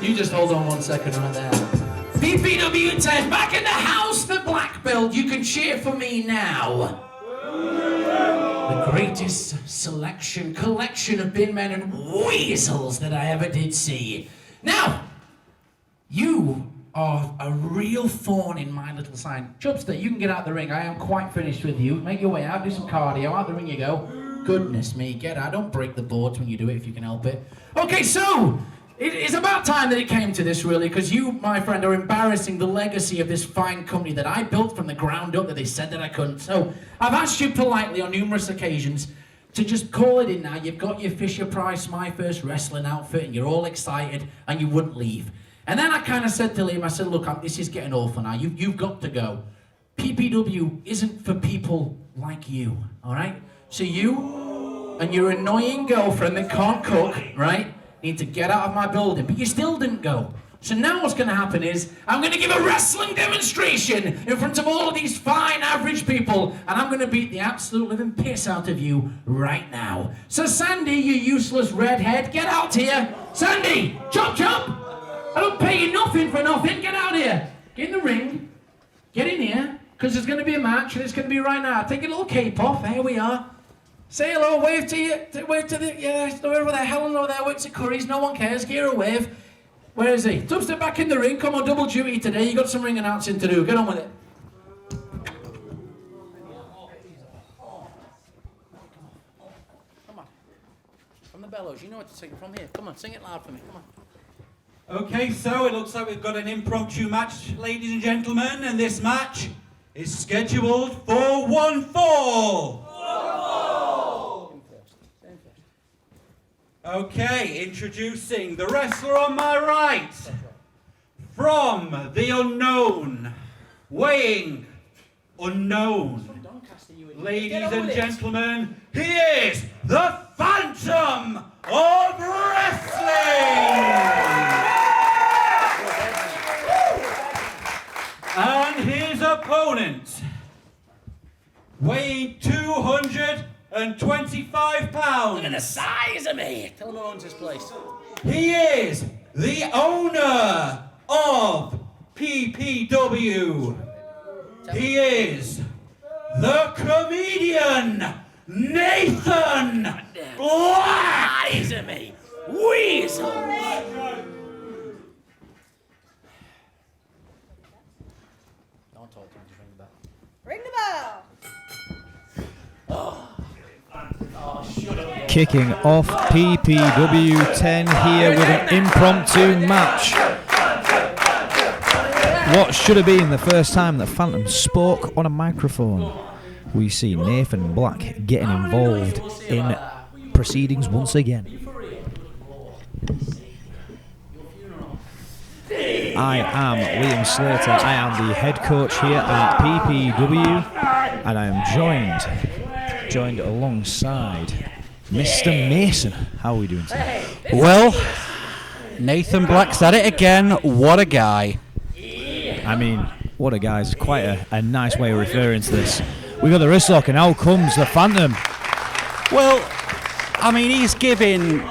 You just hold on 1 second right there. PPW 10, back in the house for black belt. You can cheer for me now. The greatest collection of bin men and weasels that I ever did see. Now, you are a real thorn in my little sign. Chubster, you can get out the ring. I am quite finished with you. Make your way out, do some cardio. Out the ring you go. Goodness me, get out. Don't break the boards when you do it if you can help it. Okay, so it is about time that it came to this, really, because you, my friend, are embarrassing the legacy of this fine company that I built from the ground up that they said that I couldn't. So I've asked you politely on numerous occasions to just call it in now. You've got your Fisher-Price My First Wrestling outfit, and you're all excited, and you wouldn't leave. And then I kind of said to Liam, I said, look, this is getting awful now. You've got to go. PPW isn't for people like you, all right? So you and your annoying girlfriend that can't cook, right, need to get out of my building. But you still didn't go. So now what's going to happen is I'm going to give a wrestling demonstration in front of all of these fine average people, and I'm going to beat the absolute living piss out of you right now. So Sandy, you useless redhead, get out here. Sandy, chop chop. I don't pay you nothing for nothing. Get out here. Get in the ring. Get in here, because there's going to be a match, and it's going to be right now. Take your little cape off. Here we are. Say hello. Wave to you. Wave to the... Yeah, over there. Helen over there. Works at Curry's. No one cares. Give her a wave. Where is he? Dubstep back in the ring. Come on, double duty today. You got some ring announcing to do. Get on with it. Come on. From the bellows. You know what to sing from here. Come on, sing it loud for me. Come on. Okay, so it looks like we've got an impromptu match, ladies and gentlemen, and this match is scheduled for one fall. Okay, introducing the wrestler on my right, from the unknown, weighing unknown. Ladies and gentlemen, he is the Phantom of Wrestling! And his opponent, weighing 225 pounds. Look at the size of me. Tell him who owns this place. He is the owner of PPW. He is the comedian Nathan Black. Size of me. Weasel. Don't talk to him. Just ring the bell. Ring the bell. Kicking off PPW 10 here with an impromptu match. What should have been the first time that Phantom spoke on a microphone. We see Nathan Black getting involved in proceedings once again. I am Liam Slater. I am the head coach here at PPW, and I am joined alongside Mr. Mason. How are we doing today? Well, Nathan Black's at it again. What a guy. I mean, what a guy is quite a nice way of referring to this. We got the wrist lock, and out comes the Phantom. Well, I mean, he's giving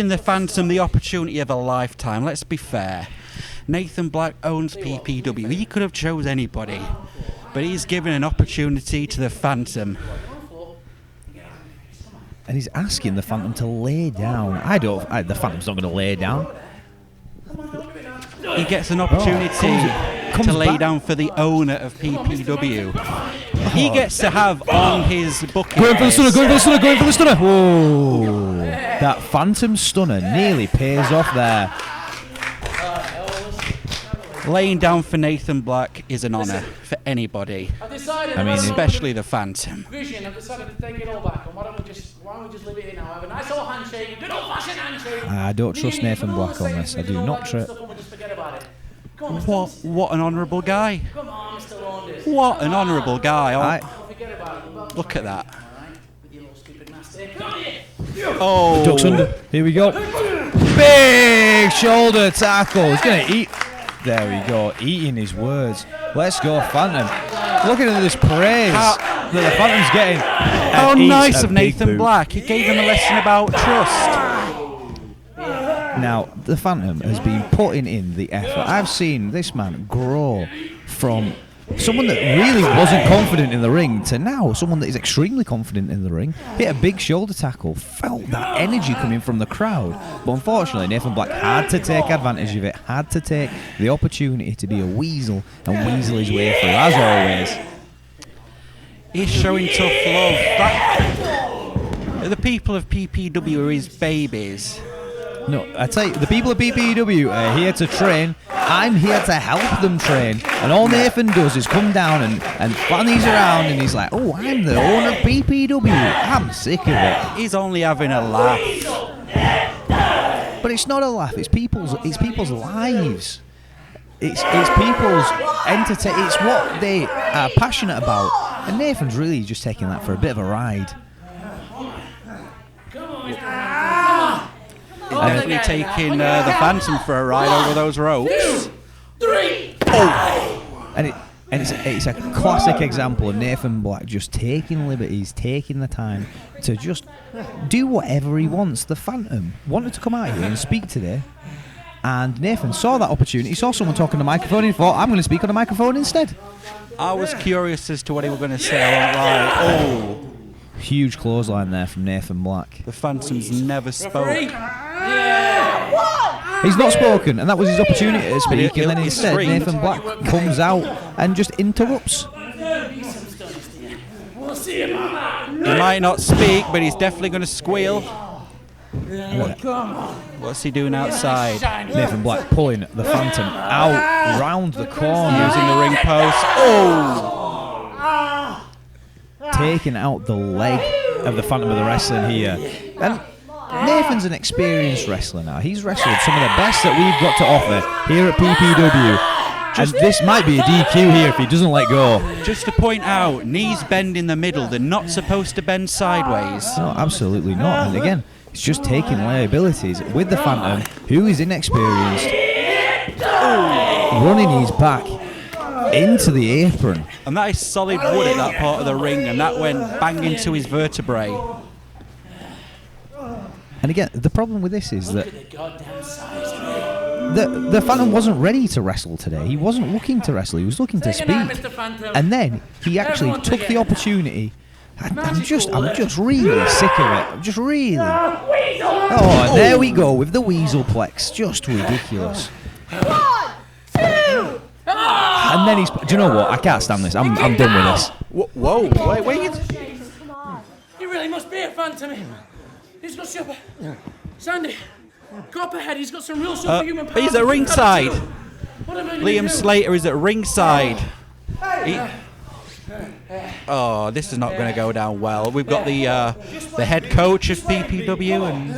the Phantom the opportunity of a lifetime. Let's be fair. Nathan Black owns PPW. He could have chose anybody, but he's given an opportunity to the Phantom. And he's asking the Phantom to lay down. The Phantom's not going to lay down. He gets an opportunity to lay down for the owner of PPW. He gets to have on his bucket. Going for the stunner. Whoa. That Phantom stunner nearly pays off there. Laying down for Nathan Black is an honour for anybody. I mean, especially the Phantom. Vision, I've decided to take it all back. And why don't we just leave it here now? Have a nice old handshake, good old fashioned handshake. I don't trust Nathan Black on this. I do not trust. What an honourable guy. Come on, Mr. Launders. What an honourable guy. Look at that. Oh. Ducks under. Here we go. Big shoulder tackle. He's going to eat. There we go. Eating his words. Let's go, Phantom. Looking at this praise that the Phantom's getting. How nice of Nathan Black. He gave him a lesson about trust. Now, the Phantom has been putting in the effort. I've seen this man grow from someone that really wasn't confident in the ring to now someone that is extremely confident in the ring. Hit a big shoulder tackle, felt that energy coming from the crowd. But unfortunately, Nathan Black had to take advantage of it, had to take the opportunity to be a weasel and weasel his way through, as always. He's showing tough love. The people of PPW are his babies. No, I tell you, the people of PPW are here to train. I'm here to help them train. And all Nathan does is come down and fannies around, and he's like, oh, I'm the owner of PPW. I'm sick of it. He's only having a laugh. But it's not a laugh. It's people's lives. It's people's entertainment. It's what they are passionate about. And Nathan's really just taking that for a bit of a ride. Definitely taking the Phantom for a ride over those ropes. 2, 3. And it's a classic example of Nathan Black just taking liberties, taking the time to just do whatever he wants. The Phantom wanted to come out here and speak today, and Nathan saw that opportunity, saw someone talking on the microphone, and thought, I'm going to speak on the microphone instead. I was curious as to what he was going to say. I won't lie. Huge clothesline there from Nathan Black. The Phantom's never spoke. He's not spoken, and that was his opportunity to speak, and then instead Nathan Black comes out and just interrupts. He might not speak, but he's definitely going to squeal. What's he doing outside? Nathan Black pulling the Phantom out round the corner. Using the ring post. Oh! Taking out the leg of the Phantom of the Wrestling here. And Nathan's an experienced wrestler now. He's wrestled some of the best that we've got to offer here at PPW. And this might be a DQ here if he doesn't let go. Just to point out, knees bend in the middle. They're not supposed to bend sideways. No, absolutely not. And again, it's just taking liabilities with the Phantom, who is inexperienced, running his back into the apron. And that is solid wood at that part of the ring, and that went bang into his vertebrae. And again, the problem with this is that the Phantom wasn't ready to wrestle today. He wasn't looking to wrestle. He was looking to speak. And then he actually took the opportunity. I'm just really sick of it. I'm just really. Oh, and there we go with the Weaselplex. Just ridiculous. 1, 2. And then he's. Do you know what? I can't stand this. I'm done with this. Whoa, wait. He really must be a Phantom. He's got super. Sandy, Copperhead, he's got some real superhuman powers. He's at ringside. Liam Slater is at ringside. Oh, this is not going to go down well. We've got the head coach of PPW and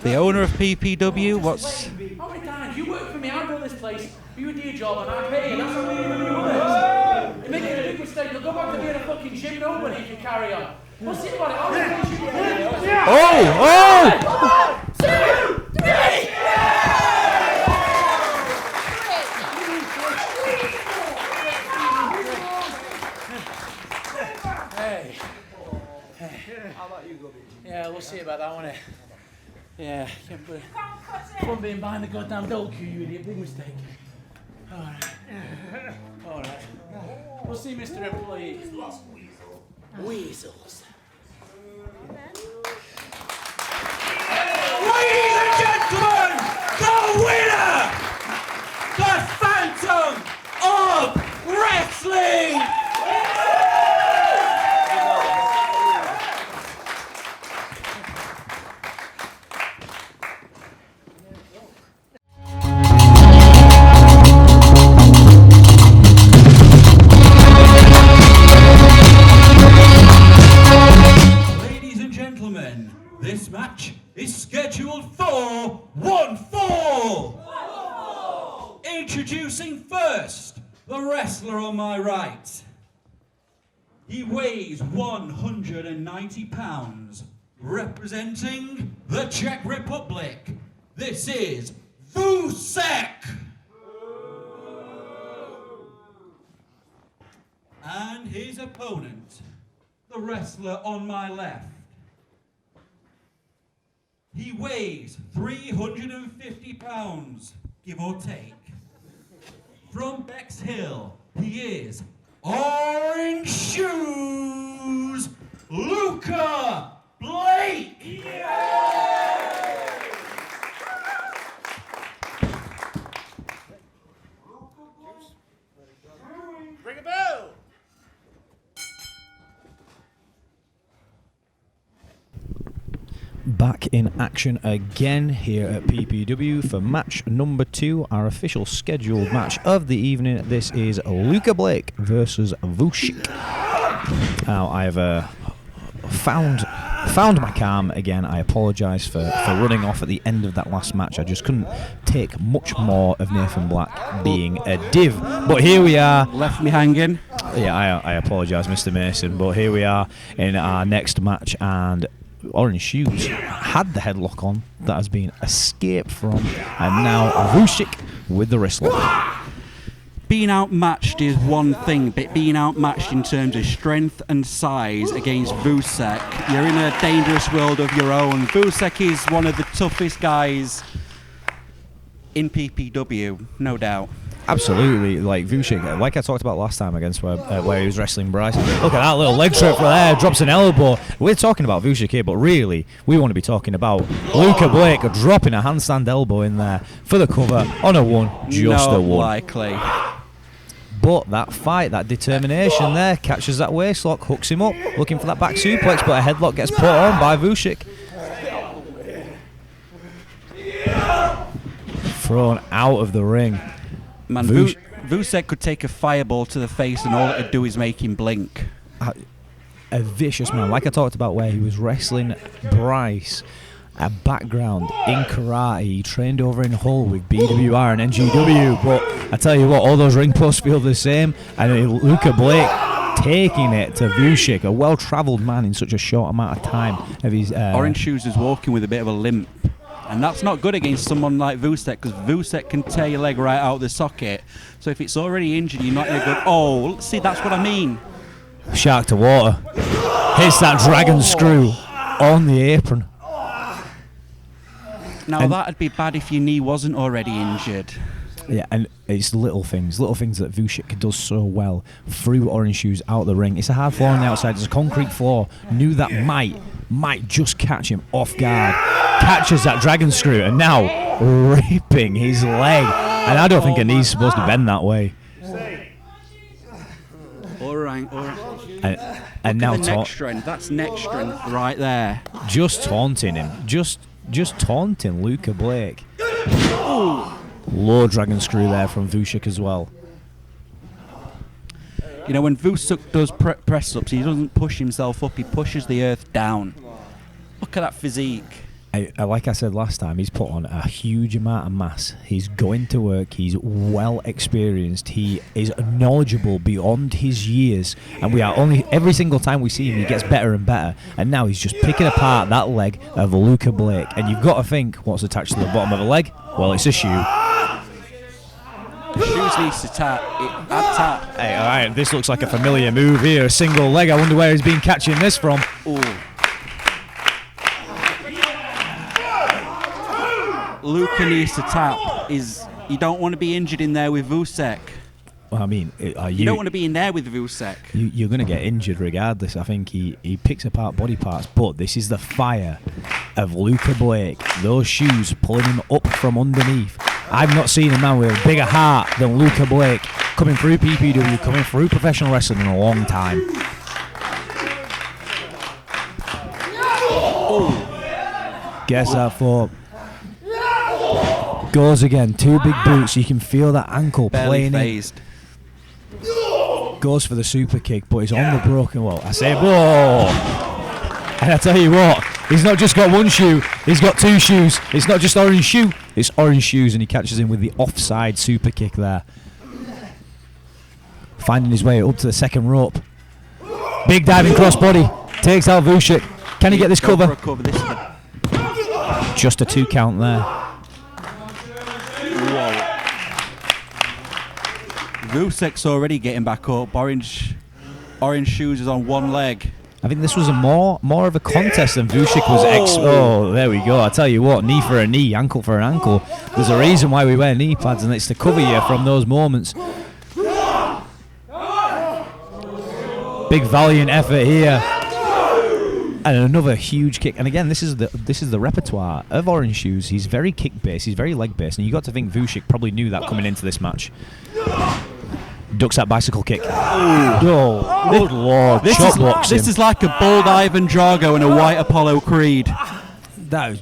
the owner of PPW. What's? Oh my God, you work for me. I built this place. You do your job and I pay you. That's how you're going to do it. You're making a big mistake. You'll go back to being a fucking gym nobody if you carry on. We'll see about it. I'll replace you. Oh! 1, 2, 3. Hey. How about you, Gubby? Yeah, we'll see about that one. Yeah, fun being behind the goddamn door queue, you idiot. Big mistake. All right. We'll see, Mr. Employee. Weasels. Ladies and gentlemen, the winner, the Phantom of Wrestling! This match is scheduled for 1 fall. Introducing first the wrestler on my right. He weighs 190 pounds, representing the Czech Republic. This is Vusyk. And his opponent, the wrestler on my left. He weighs 350 pounds, give or take. From Bexhill, he is Orange Shoes, Luca Blake! Ring a bell! Back in action again here at PPW for match number 2, our official scheduled match of the evening. This is Luca Blake versus Vusyk. Now, I've found my calm again. I apologise for running off at the end of that last match. I just couldn't take much more of Nathan Black being a div. But here we are. Left me hanging. Yeah, I apologise, Mr. Mason. But here we are in our next match, and Orange Shoes had the headlock on that has been escaped from, and now Vusyk with the wrist lock. Being outmatched is one thing, but being outmatched in terms of strength and size against Vusyk, you're in a dangerous world of your own. Vusyk is one of the toughest guys in PPW, no doubt. Absolutely, like Vusyk, like I talked about last time against where he was wrestling Brice. Look at that little leg trip for there, drops an elbow. We're talking about Vusyk here, but really, we want to be talking about Luca Blake dropping a handstand elbow in there for the cover on a 1, just a 1. Likely. But that fight, that determination there, catches that waistlock, hooks him up, looking for that back suplex, but a headlock gets put on by Vusyk. Thrown out of the ring. Man, Vusyk could take a fireball to the face and all it'd do is make him blink. A vicious man, like I talked about where he was wrestling Brice, a background in karate. He trained over in Hull with BWR and NGW, but I tell you what, all those ring posts feel the same, and Luca Blake taking it to Vusyk, a well-travelled man in such a short amount of time. Orange Shoes is walking with a bit of a limp, and that's not good against someone like Vusyk, because Vusyk can tear your leg right out of the socket. So if it's already injured, you're not going to go, oh, see, that's what I mean. Shark to water. Hits that dragon screw on the apron. Now, that'd be bad if your knee wasn't already injured. Yeah, and it's little things that Vusyk does so well. Threw Orange Shoes out the ring. It's a hard floor on the outside. It's a concrete floor. Knew that might just catch him off guard. Catches that dragon screw, and now ripping his leg. And I don't think a knee's supposed to bend that way. All right. And now neck strength. That's neck strength right there. Just taunting him. Just taunting Luca Blake. Low dragon screw there from Vusyk as well. You know, when Vusyk does press-ups, he doesn't push himself up, he pushes the earth down. Look at that physique. Like I said last time, he's put on a huge amount of mass. He's going to work. He's well experienced. He is knowledgeable beyond his years. And we are every single time we see him, he gets better and better. And now he's just picking apart that leg of Luca Blake. And you've got to think, what's attached to the bottom of a leg? Well, it's a shoe. The shoes needs to tap. Hey, all right, this looks like a familiar move here. A single leg. I wonder where he's been catching this from. Ooh. Luca needs to tap. You don't want to be injured in there with Vusyk. Well, I mean, you don't want to be in there with Vusyk. You're going to get injured regardless. I think he picks apart body parts, but this is the fire of Luca Blake. Those shoes pulling him up from underneath. I've not seen a man with a bigger heart than Luca Blake coming through PPW, coming through professional wrestling in a long time. Gets that for. Goes again, 2 big boots. You can feel that ankle barely playing phased. Goes for the super kick, but he's on the broken wall. I say, whoa! And I tell you what, he's not just got one shoe, he's got 2 shoes. It's not just orange shoe, it's orange shoes, and he catches him with the offside super kick there. Finding his way up to the second rope. Big diving crossbody, takes out Vusyk. Can he get this cover? Just a 2 count there. Vusyk's already getting back up. Orange Shoes is on one leg. I think this was a more of a contest than Vusyk was. There we go. I tell you what, knee for a knee, ankle for an ankle. There's a reason why we wear knee pads, and it's to cover you from those moments. Big valiant effort here, and another huge kick. And again, this is the repertoire of Orange Shoes. He's very kick based, he's very leg based, and you got to think Vusyk probably knew that coming into this match. Ducks that bicycle kick. Oh, good lord! This is like a bold Ivan Drago and a white Apollo Creed. That was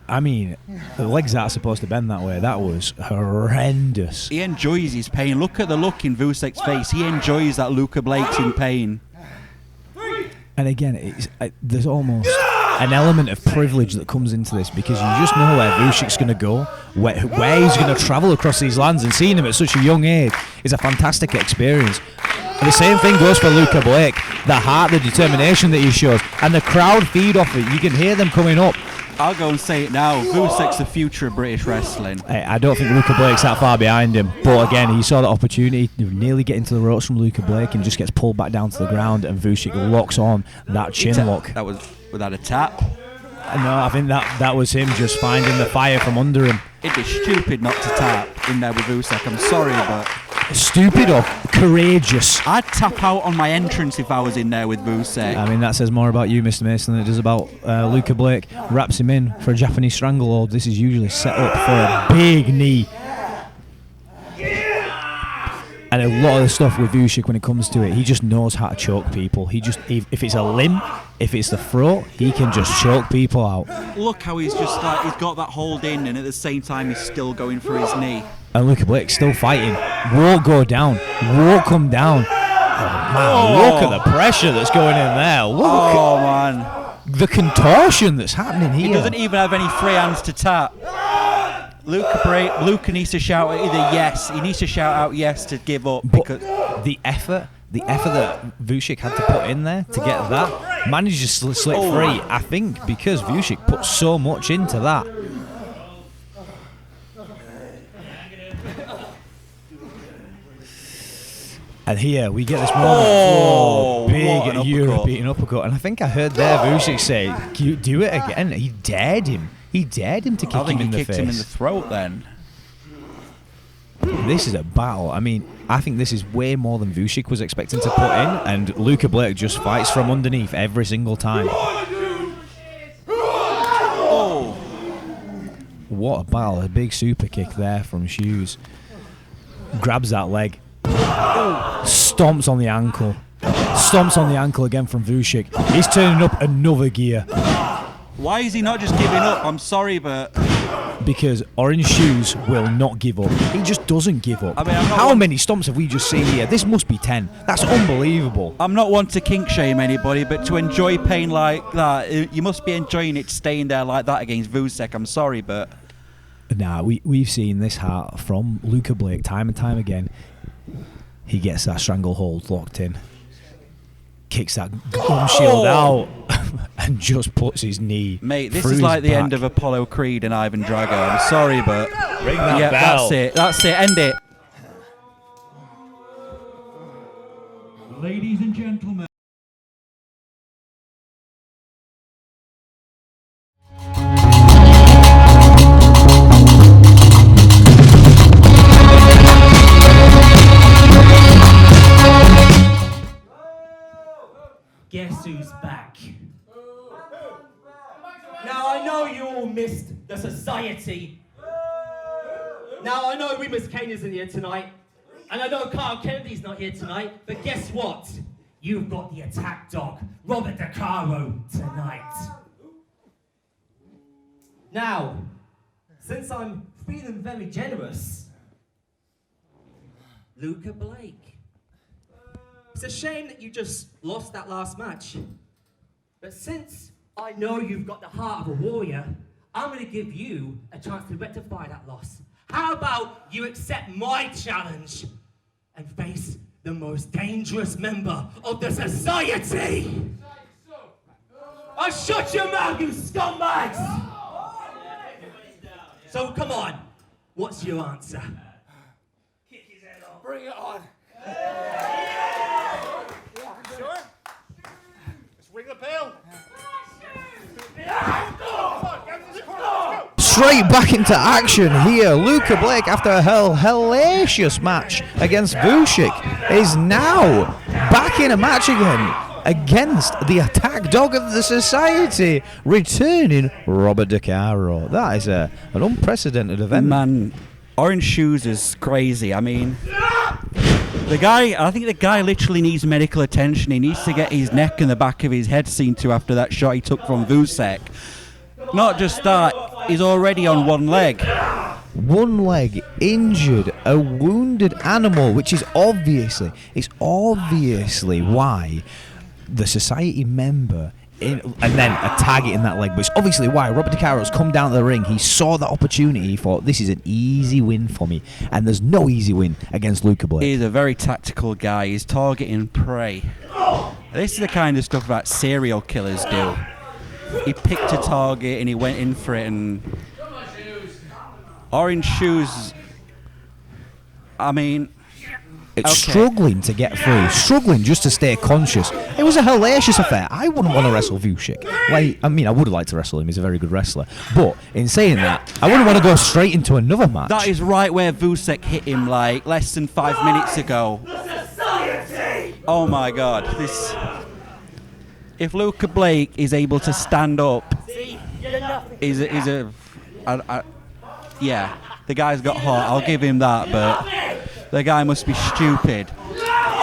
the legs aren't supposed to bend that way. That was horrendous. He enjoys his pain. Look at the look in Vusyk's face. He enjoys that Luca Blake's in pain. And again, there's almost an element of privilege that comes into this, because you just know where Vusyk's going to go, where he's going to travel across these lands, and seeing him at such a young age is a fantastic experience. And the same thing goes for Luca Blake. The heart, the determination that he shows, and the crowd feed off it. You can hear them coming up. I'll go and say it now. Vusyk's the future of British wrestling. I don't think Luca Blake's that far behind him. But again, he saw the opportunity to nearly get into the ropes from Luca Blake and just gets pulled back down to the ground, and Vusyk locks on that chin lock. That was without a tap. No, I think that was him just finding the fire from under him. It'd be stupid not to tap in there with Vusyk. I'm sorry, but... Stupid or courageous? I'd tap out on my entrance if I was in there with Vusyk. I mean, that says more about you, Mr. Mason, than it does about Luca Blake. Wraps him in for a Japanese stranglehold. This is usually set up for a big knee. And a lot of the stuff with Vusyk, when it comes to it, he just knows how to choke people. If it's a limb, if it's the throat, he can just choke people out. Look how he's just like, he's got that hold in, and at the same time he's still going for his knee. And Luca Blake's still fighting. Won't go down. Won't come down. Oh, man, look at the pressure that's going in there. Look man. The contortion that's happening here. He doesn't even have any free hands to tap. Luca needs to shout out either yes. He needs to shout out yes to give up. Because the effort that Vusyk had to put in there to get that, managed to slip free. I think because Vusyk put so much into that. And here we get this moment. Big European uppercut. And I think I heard there Vusyk say, do it again. He dared him. He dared him to kick him in the face. I think he kicked him in the throat then. This is a battle. I mean, I think this is way more than Vusyk was expecting to put in, and Luca Blake just fights from underneath every single time. What a battle. A big super kick there from Shoes. Grabs that leg. Stomps on the ankle. Stomps on the ankle again from Vusyk. He's turning up another gear. Why is he not just giving up? I'm sorry, but... Because Orange Shoes will not give up. He just doesn't give up. I mean, how many stomps have we just seen here? This must be 10. That's unbelievable. I'm not one to kink shame anybody, but to enjoy pain like that, you must be enjoying it staying there like that against Vusyk. I'm sorry, but... Nah, we've seen this heart from Luca Blake time and time again. He gets that stranglehold locked in. Kicks that gum shield out and just puts his knee. Mate, this is like the end of Apollo Creed and Ivan Drago. I'm sorry, but ring that bell. That's it. End it. Ladies and gentlemen. Guess who's back? Now I know you all missed the society. Now I know Remus Kane isn't here tonight. And I know Carl Kennedy's not here tonight. But guess what? You've got the attack dog, Robert Decaro, tonight. Now, since I'm feeling very generous, Luca Blake. It's a shame that you just lost that last match. But since I know you've got the heart of a warrior, I'm going to give you a chance to rectify that loss. How about you accept my challenge and face the most dangerous member of the society? Oh, shut your mouth, you scumbags! So come on, what's your answer? Kick his head off. Bring it on. Sure? Let's ring the straight back into action here. Luca Blake, after a hellacious match against Vusyk, is now back in a match again against the attack dog of the society, returning Robert Decaro. That is an unprecedented event. Man, Orange Shoes is crazy. I mean, I think the guy literally needs medical attention. He needs to get his neck and the back of his head seen to after that shot he took from Vusyk. Not just that, he's already on one leg. One leg injured, a wounded animal, which is obviously why the society member and then a target in that leg, but it's obviously why Robert Decaro's come down to the ring. He saw that opportunity, he thought, this is an easy win for me, and there's no easy win against Luca Blake. He's a very tactical guy. He's targeting prey. This is the kind of stuff that serial killers do. He picked a target and he went in for it, and Orange Shoes, I mean, it's struggling to get through, struggling just to stay conscious. It was a hellacious affair. I wouldn't want to wrestle Vusyk. Like, I mean, I would like to wrestle him. He's a very good wrestler. But in saying that, I wouldn't want to go straight into another match. That is right where Vusyk hit him like less than 5 minutes ago. Oh my God! If Luca Blake is able to stand up, yeah, the guy's got heart. I'll give him that, but the guy must be stupid.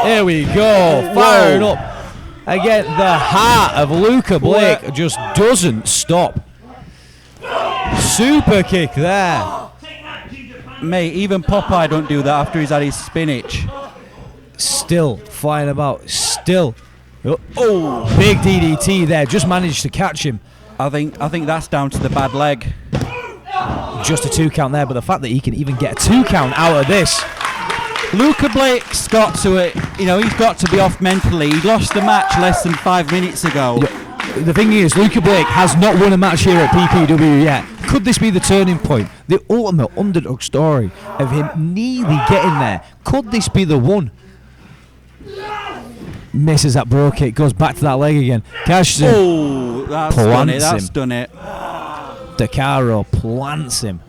Here we go, firing up. Again, the heart of Luca Blake just doesn't stop. Super kick there. Mate, even Popeye don't do that after he's had his spinach. Still flying about, still. Oh, big DDT there, just managed to catch him. I think that's down to the bad leg. Just a 2 count there, but the fact that he can even get a 2 count out of this. Luca Blake's got to he's got to be off mentally. He lost the match less than 5 minutes ago. The thing is, Luca Blake has not won a match here at PPW yet. Could this be the turning point? The ultimate underdog story of him nearly getting there. Could this be the one? Misses that bro kick, goes back to that leg again. Cashes him. Oh, that's done it. Decaro plants him.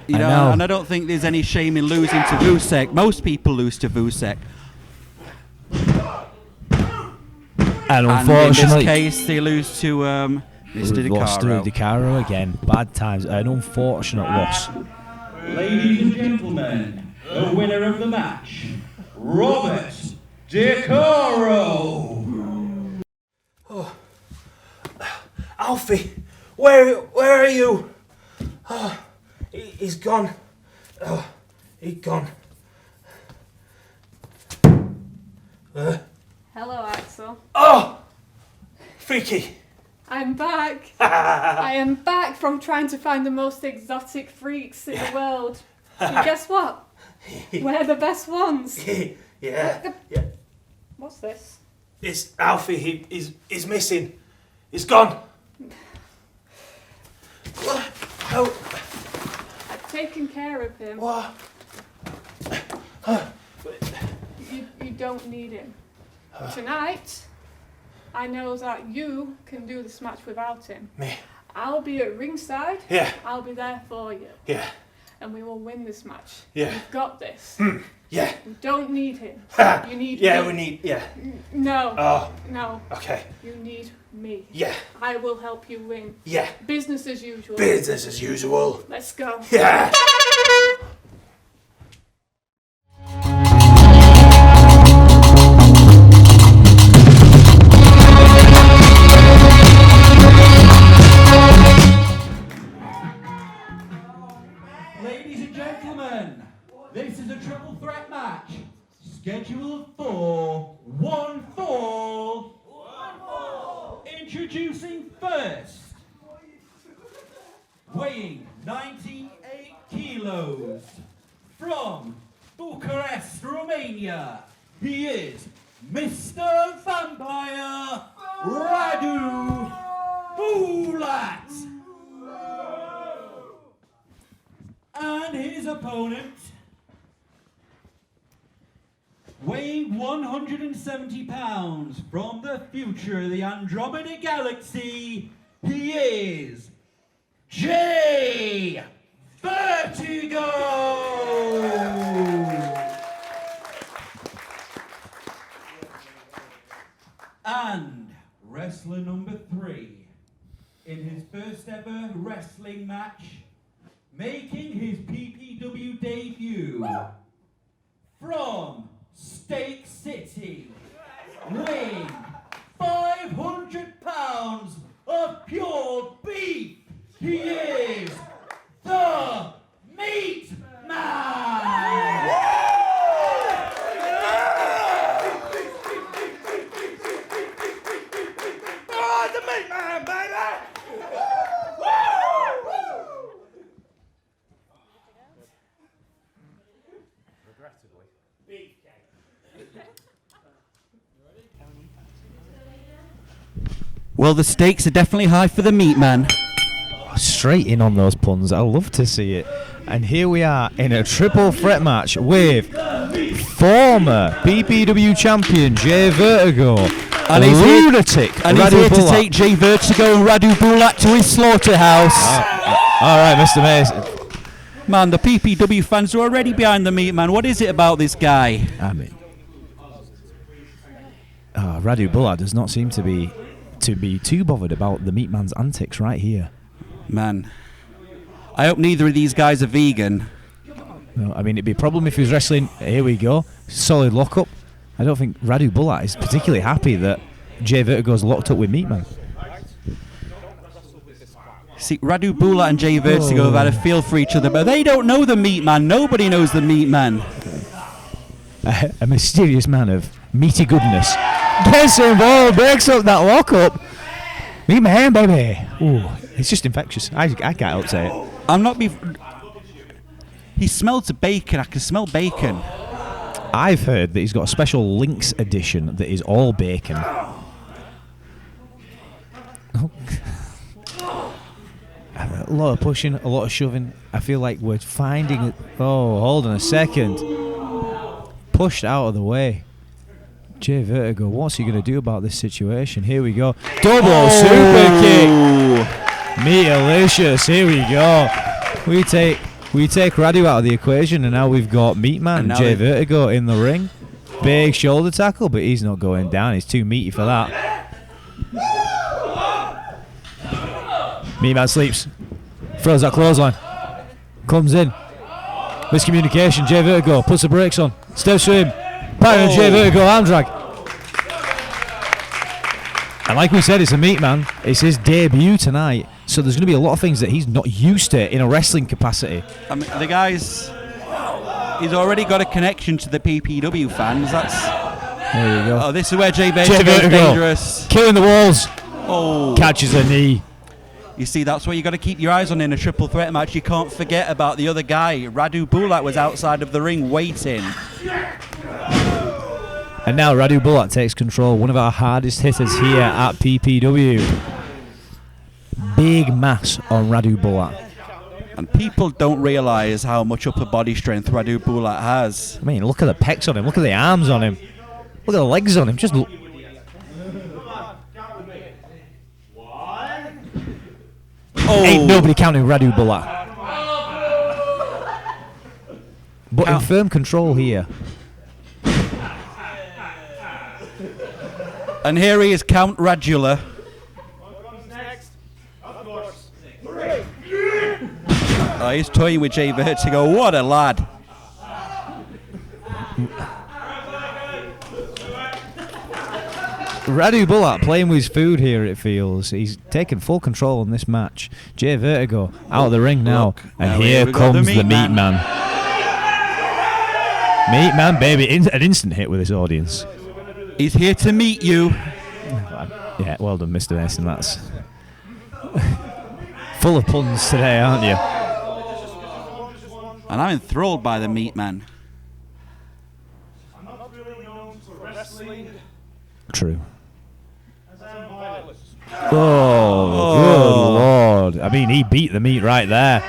You know, and I don't think there's any shame in losing to Vusyk. Most people lose to Vusyk. And unfortunately, in this case, they lose to Mr. Decaro. Lost to Decaro again. Bad times. An unfortunate loss. Ladies and gentlemen, the winner of the match, Robert Decaro. Oh. Alfie, where are you? Oh, he's gone. Oh, he's gone. Hello, Axel. Oh, Freaky. I'm back. I am back from trying to find the most exotic freaks in the world. And guess what? We're the best ones. Yeah. What's this? It's Alfie. He's missing. He's gone. Oh. I've taken care of him. What? You don't need him. Tonight, I know that you can do this match without him. Me? I'll be at ringside. Yeah. I'll be there for you. Yeah. And we will win this match. Yeah. We've got this. Yeah. You don't need him. You need yeah, me. we need. Yeah. No. Oh. No. Okay. You need me. Yeah. I will help you win. Yeah. Business as usual. Business as usual. Let's go. Yeah. Ladies and gentlemen, this is a triple threat match scheduled for one fall. Introducing first, weighing 98 kilos, from Bucharest, Romania, he is Mr. Vampire Radu Bulat. And his opponent, weighing 170 pounds, from the future of the Andromeda Galaxy, he is J. Vertigo! And wrestler number 3, in his first ever wrestling match, making his PPW debut, from Steak City, weighing 500 pounds of pure beef, he is the Meat Man! Oh, the Meat Man, baby! Well, the stakes are definitely high for the Meat Man. Straight in on those puns. I love to see it. And here we are in a triple threat match with former PPW champion J Vertigo, And he's lunatic And he's Radu here to Bulat. take J Vertigo and Radu Bulat to his slaughterhouse. All right, Mr. Mason. Man, the PPW fans are already behind the Meat Man. What is it about this guy? I mean, Radu Bulat does not seem to be too bothered about the Meat Man's antics right here. Man, I hope neither of these guys are vegan. No, I mean, it'd be a problem if he was wrestling. Here we go. Solid lockup. I don't think Radu Bulat is particularly happy that J Vertigo's locked up with Meat Man. See, Radu Bulat and J Vertigo have had a feel for each other, but they don't know the Meat Man. Nobody knows the Meat Man. A mysterious man of meaty goodness gets involved, breaks up that lockup. Meat Man, baby. Ooh, it's just infectious. I can't help say it. I'm not He smells bacon. I can smell bacon. I've heard that he's got a special Lynx edition that is all bacon. Oh. A lot of pushing, a lot of shoving. I feel like we're finding it. Oh, hold on a second. Pushed out of the way. J Vertigo, what's he going to do about this situation? Here we go. Double super kick. Meatalicious. Here we go. We take Radu out of the equation, and now we've got Meat Man and J Vertigo in the ring. Big shoulder tackle, but he's not going down. He's too meaty for that. Meat Man sleeps. Throws that clothesline. Comes in. Miscommunication. J Vertigo puts the brakes on. Steps to him. Back on J Vertigo arm drag. And like we said, it's a Meat Man. It's his debut tonight. So there's going to be a lot of things that he's not used to in a wrestling capacity. I mean, the guy's... He's already got a connection to the PPW fans. That's... There you go. Oh, this is where J Vertigo is dangerous. Killing the walls. Oh. Catches a knee. You see, that's what you got to keep your eyes on in a triple threat match. You can't forget about the other guy. Radu Bulat was outside of the ring waiting. And now Radu Bulat takes control. One of our hardest hitters here at PPW. Big mass on Radu Bulat. And people don't realise how much upper body strength Radu Bulat has. I mean, look at the pecs on him. Look at the arms on him. Look at the legs on him. Just look. Oh. Ain't nobody counting Radu Bulat. But in firm control here. And here he is, Count Radula. Oh, he's toying with J Vertigo. What a lad. Radu Bulat playing with his food here, it feels. He's taken full control in this match. J Vertigo out of the ring now. Look, and now here we got comes the the Meat Meat Man. Meat Man, baby. An instant hit with this audience. He's here to meet you. Yeah, well done, Mr. Mason. That's full of puns today, aren't you? And I'm enthralled by the Meat Man. True. Oh, good lord. I mean, he beat the meat right there.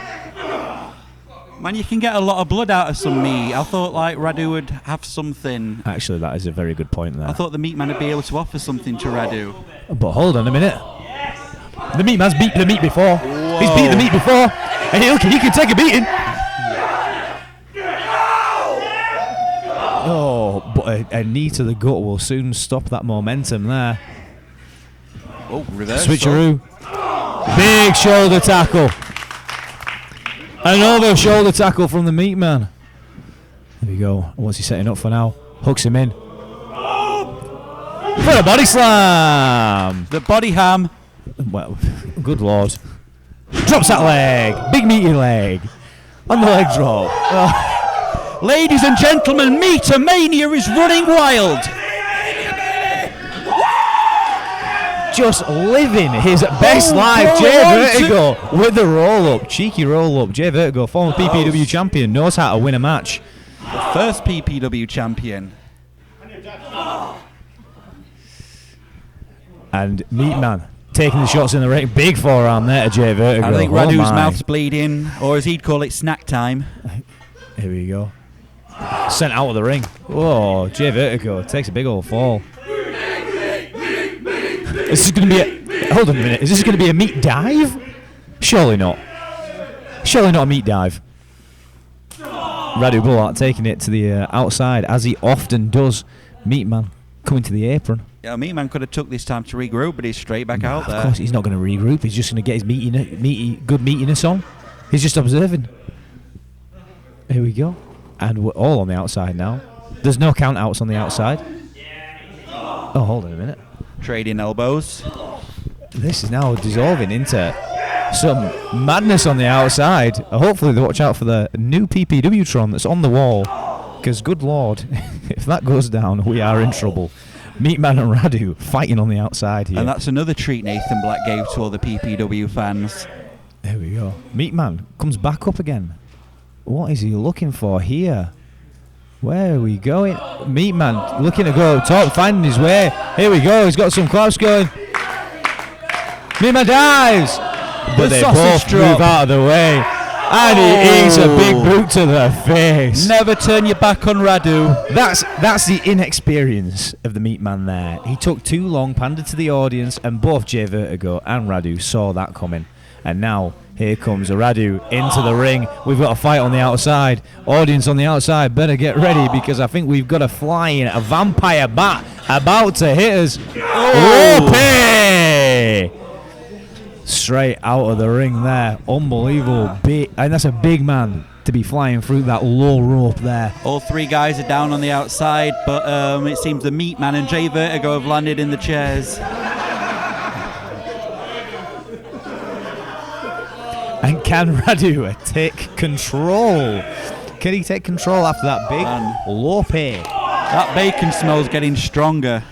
Man, you can get a lot of blood out of some meat. I thought, like, Radu would have something. Actually, that is a very good point there. I thought the Meat Man would be able to offer something to Radu. But hold on a minute. The Meat Man's beat the meat before. He's beat the meat before, and he can take a beating. Oh, but a knee to the gut will soon stop that momentum there. Oh, reverse. Switcheroo. Big shoulder tackle. Another shoulder tackle from the meat man. There we go. What's he setting up for now? Hooks him in. For a body slam. The body ham. Well, good lord. Drops that leg. Big meaty leg. On the leg drop. Oh. Ladies and gentlemen, Meatomania is running wild. Just living his best life. Jay Vertigo with the roll-up. Cheeky roll-up. Jay Vertigo, former PPW champion, knows how to win a match. First PPW champion. And Meat Man taking the shots in the ring. Big forearm there to Jay Vertigo. I think Radu's mouth's bleeding, or as he'd call it, snack time. Here we go. Sent out of the ring. Whoa, Jay Vertigo takes a big old fall. This is going to be a... Hold on a minute. Is this going to be a meat dive? Surely not. Surely not a meat dive. Radu Bulat taking it to the outside, as he often does. Meat Man coming to the apron. Yeah, Meat Man could have took this time to regroup, but he's straight back out there. Of course, he's not going to regroup. He's just going to get his good meatiness on. He's just observing. Here we go. And we're all on the outside now. There's no count-outs on the outside. Oh, hold on a minute. Trading elbows. This is now dissolving into some madness on the outside. Hopefully they watch out for the new PPW Tron that's on the wall. Because, good lord, if that goes down, we are in trouble. Meat Man and Radu fighting on the outside here. And that's another treat Nathan Black gave to all the PPW fans. There we go. Meat Man comes back up again. What is he looking for here? Where are we going? Meat Man looking to go up top, finding his way. Here we go. He's got some claps going. Meat Man dives. But they both move out of the way. And he eats a big boot to the face. Never turn your back on Radu. That's the inexperience of the Meat Man there. He took too long, pandered to the audience, and both Jay Vertigo and Radu saw that coming. And now, here comes Radu into the ring. We've got a fight on the outside. Audience on the outside, better get ready, because I think we've got a flying, a vampire bat about to hit us. Rope! Straight out of the ring there. Unbelievable. And that's a big man to be flying through that low rope there. All three guys are down on the outside, but it seems the Meat Man and Jay Vertigo have landed in the chairs. And can Radu take control? Can he take control after that big lope? That bacon smell's getting stronger.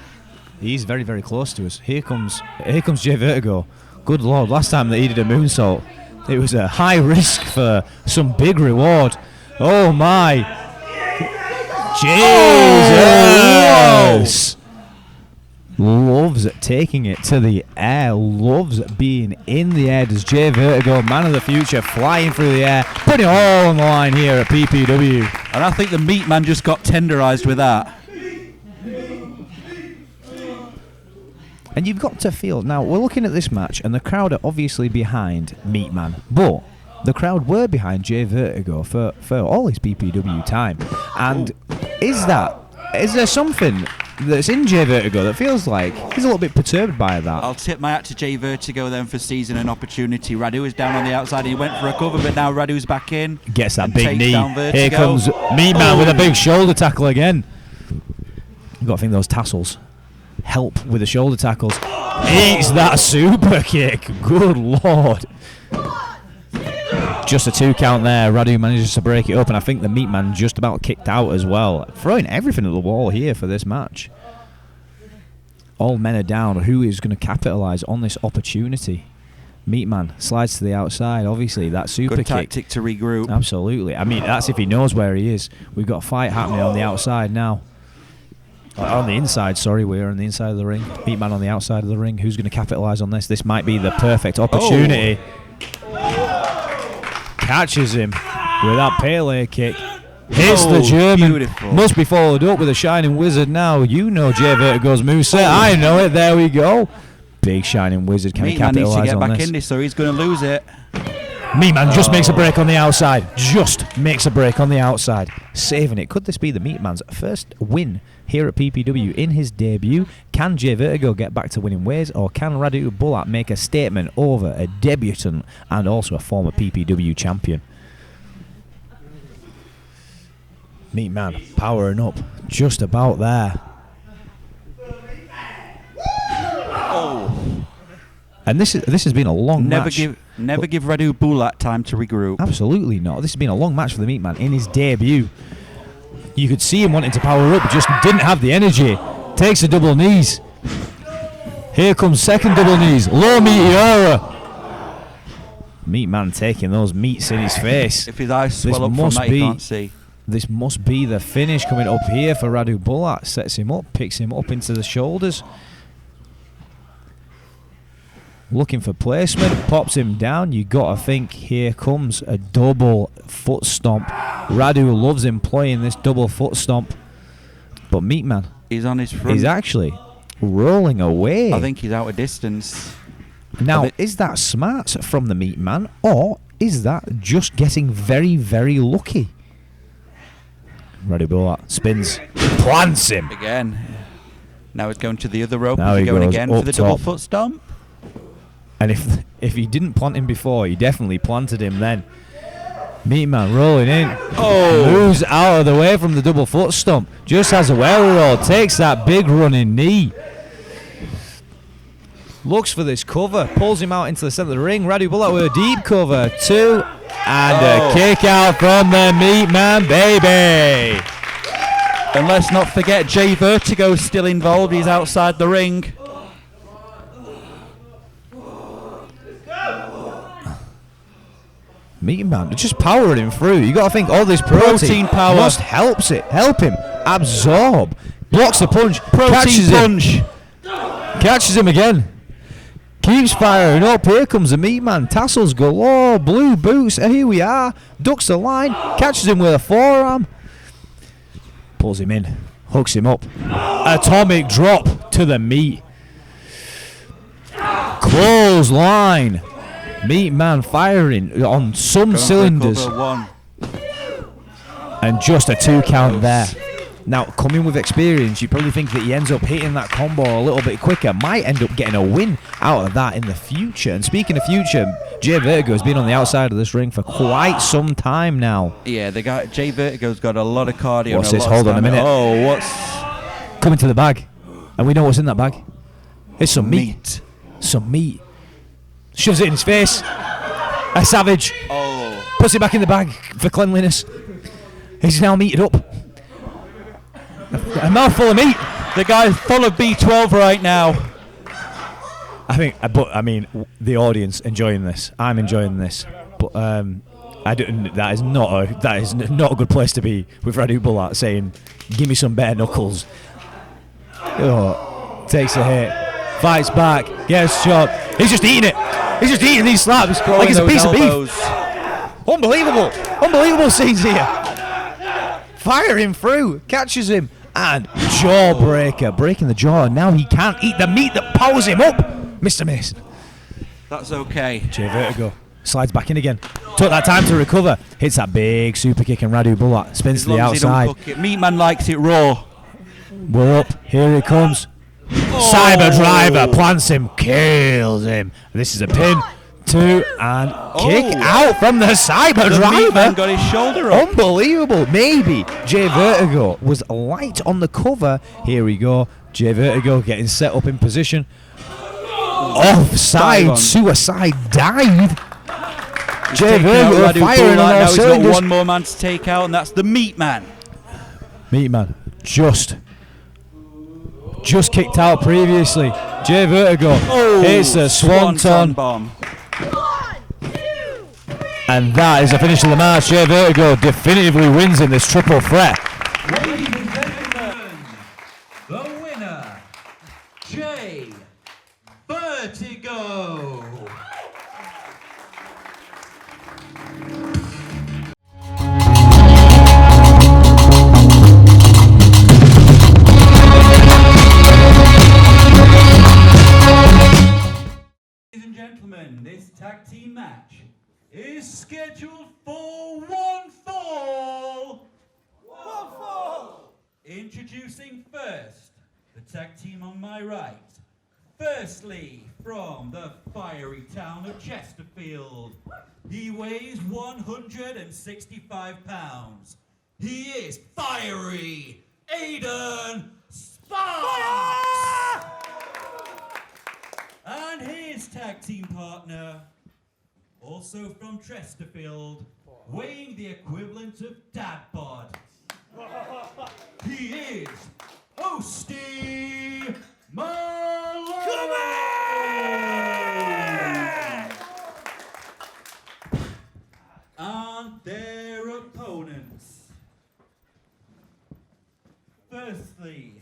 He's very, very close to us. Here comes Jay Vertigo. Good lord, last time that he did a moonsault, it was a high risk for some big reward. Oh my. Jesus. Loves taking it to the air, loves being in the air. Does Jay Vertigo, man of the future, flying through the air, putting it all on the line here at PPW. And I think the Meat Man just got tenderized with that. And you've got to feel, now we're looking at this match and the crowd are obviously behind Meat Man, but the crowd were behind Jay Vertigo for all his PPW time. And is there something that's in Jay Vertigo that feels like he's a little bit perturbed by that? I'll tip my hat to Jay Vertigo then for seizing an opportunity. Radu is down on the outside. He went for a cover, but now Radu's back in. Gets that big knee. Here Here comes Meat Man with a big shoulder tackle again. You've got to think those tassels help with the shoulder tackles. Eats that super kick. Good lord. Just a 2 count there. Radu manages to break it up, and I think the Meat Man just about kicked out as well. Throwing everything at the wall here for this match. All men are down. Who is going to capitalise on this opportunity? Meat Man slides to the outside. Obviously, that super Good kick. tactic to regroup. Absolutely. I mean, that's if he knows where he is. We've got a fight happening on the outside now. On the inside, sorry, we're on the inside of the ring. Meat Man on the outside of the ring. Who's going to capitalise on this? This might be the perfect opportunity. Catches him with that Pele kick. Hits the German. Beautiful. Must be followed up with a Shining Wizard now. You know Jay Vertigo's moveset. I know it. There we go. Big shining wizard. Can he Meatman needs to capitalise get on back this? in this, or he's going to lose it. Meatman just makes a break on the outside. Just makes a break on the outside. Saving it. Could this be the Meatman's first win here at PPW in his debut? Can J Vertigo get back to winning ways, or can Radu Bulat make a statement over a debutant and also a former PPW champion? Meatman powering up just about there. And this has been a long match. Never give Radu Bulat time to regroup. Absolutely not. This has been a long match for the Meatman in his debut. You could see him wanting to power up, just didn't have the energy. Takes the double knees. Here comes second double knees. Low Meteora. Meatman taking those meats in his face. If his eyes swell up from that, he can't see. This must be the finish coming up here for Radu Bulat. Sets him up, picks him up into the shoulders. Looking for placement, pops him down. You got to think here comes a double foot stomp. Radu loves employing this double foot stomp. But Meatman, he's on his front. He's actually rolling away. I think he's out of distance. Now, is that smart from the Meatman, or is that just getting very, very lucky? Radu Bulat spins, plants him. Again. Now it's going to the other rope. Now He's he going goes again up for the double top. foot stomp. And if he didn't plant him before, he definitely planted him then. Meatman rolling in. Moves out of the way from the double foot stomp. Just has a wherewithal. Takes that big running knee. Looks for this cover. Pulls him out into the centre of the ring. Radu Bulat with a deep cover. 2. And a kick out from the Meatman, baby. And let's not forget, J Vertigo's still involved. He's outside the ring. Meatman, just powering him through. You got to think all this protein power must help him absorb. Blocks the punch. Protein punch. Catches him again. Keeps firing up. Here comes the Meatman. Tassels galore. Blue boots. Here we are. Ducks the line. Catches him with a forearm. Pulls him in. Hooks him up. Atomic drop to the meat. Clothesline. Meatman firing on some cylinders. And just a 2 count there. Now, coming with experience, you probably think that he ends up hitting that combo a little bit quicker. Might end up getting a win out of that in the future. And speaking of future, J Vertigo has been on the outside of this ring for quite some time now. Yeah, J Vertigo's got a lot of cardio. What's this? Hold on a minute. Oh, what's coming to the bag? And we know what's in that bag. It's some meat. Some meat. Shoves it in his face. A savage. Puts it back in the bag for cleanliness. He's now meated up. A mouthful of meat. The guy's full of B12 right now. I mean, the audience enjoying this. I'm enjoying this. But that is not a good place to be with Radu Bulat saying, "Give me some bare knuckles." Takes a hit, fights back, gets shot. He's just eating it. He's just eating these slaps like it's a piece of beef. Unbelievable scenes here. Firing through, catches him, and jawbreaker, breaking the jaw. And now he can't eat the meat that powers him up. Mr. Mason. That's okay. J Vertigo slides back in again. Took that time to recover. Hits that big super kick, and Radu Bulat spins to the outside. Meatman likes it raw. We're up. Here he comes. Cyber driver plants him, kills him. This is a pin. 2 and kick out from the cyber driver. Meatman got his shoulder up. Unbelievable. Maybe J Vertigo was light on the cover. Here we go. J Vertigo getting set up in position. Offside suicide dive. J Vertigo firing on all cylinders. Now he's got one more man to take out, and that's the Meatman. Meatman just kicked out previously. J Vertigo hits a swanton bomb. And that is the finish of the match. J Vertigo definitively wins in this triple threat. Ladies and gentlemen, the winner, J Vertigo. team match is scheduled for one fall. One fall! Introducing first, the tag team on my right. Firstly, from the fiery town of Chesterfield, he weighs 165 pounds. He is Fiery Aiden Sparks! And his tag team partner, also from Chesterfield, weighing the equivalent of Dad Bod. He is Hosty Malone! Come on! And their opponents. Firstly,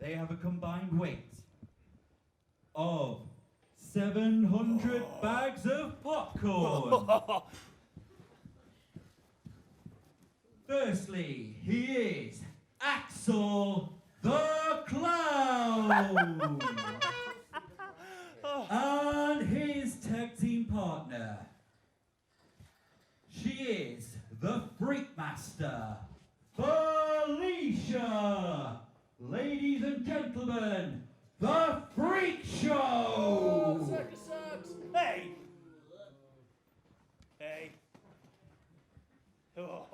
they have a combined weight of 700 bags of popcorn. Firstly, he is Axel the Clown. And his tag team partner, she is the Freak Master, Felicia. Ladies and gentlemen, the Freak Show. Hey! Hey! Oh.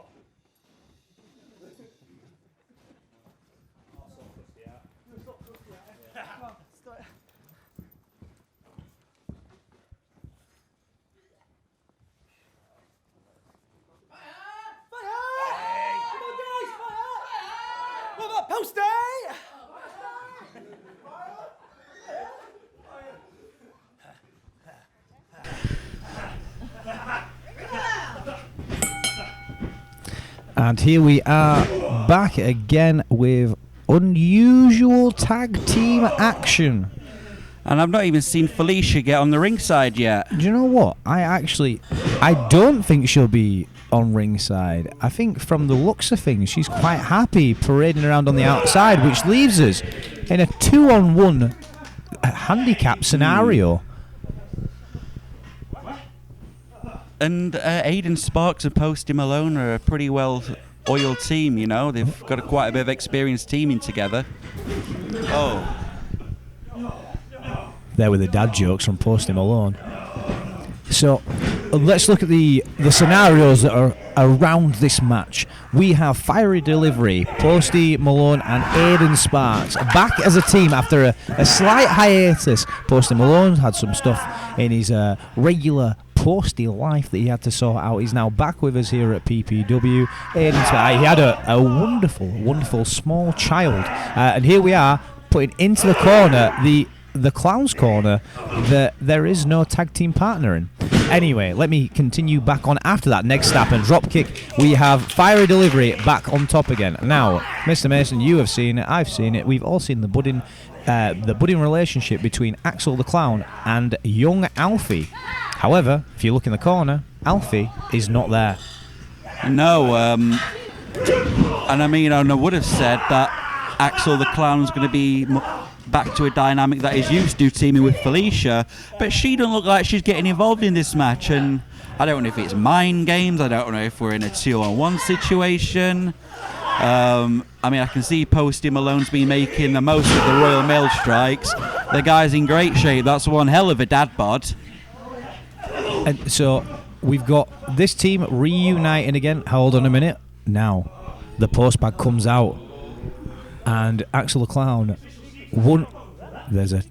Posty! And here we are back again with unusual tag team action. And I've not even seen Felicia get on the ringside yet. Do you know what? I don't think she'll be on ringside. I think from the looks of things, she's quite happy parading around on the outside, which leaves us in a 2-on-1 handicap scenario. And Aiden Sparks and Posty Malone are a pretty well-oiled team, you know. They've got quite a bit of experience teaming together. Oh. There were the dad jokes from Posty Malone. So let's look at the scenarios that are around this match. We have Fiery Delivery, Posty Malone and Aiden Sparks back as a team after a slight hiatus. Posty Malone had some stuff in his regular Posty life that he had to sort out. He's now back with us here at PPW. Aiden Sparks, he had a wonderful, wonderful small child. And here we are putting into the corner the Clown's corner that there is no tag team partner in. Anyway, let me continue back on after that next snap and drop kick. We have Fiery Delivery back on top again. Now, Mr. Mason, you have seen it, I've seen it, we've all seen the budding relationship between Axel the Clown and young Alfie. However, if you look in the corner, Alfie is not there. No, and I mean, I would have said that Axel the Clown's going to be back to a dynamic that he's used to, teaming with Felicia, but she doesn't look like she's getting involved in this match, and I don't know if it's mind games, I don't know if we're in a 2-on-1 situation. I mean, I can see Posty Malone's been making the most of the Royal Mail strikes. The guy's in great shape, that's one hell of a dad bod. And so we've got this team reuniting again. Hold on a minute. Now, the post bag comes out, and Axel the Clown there's a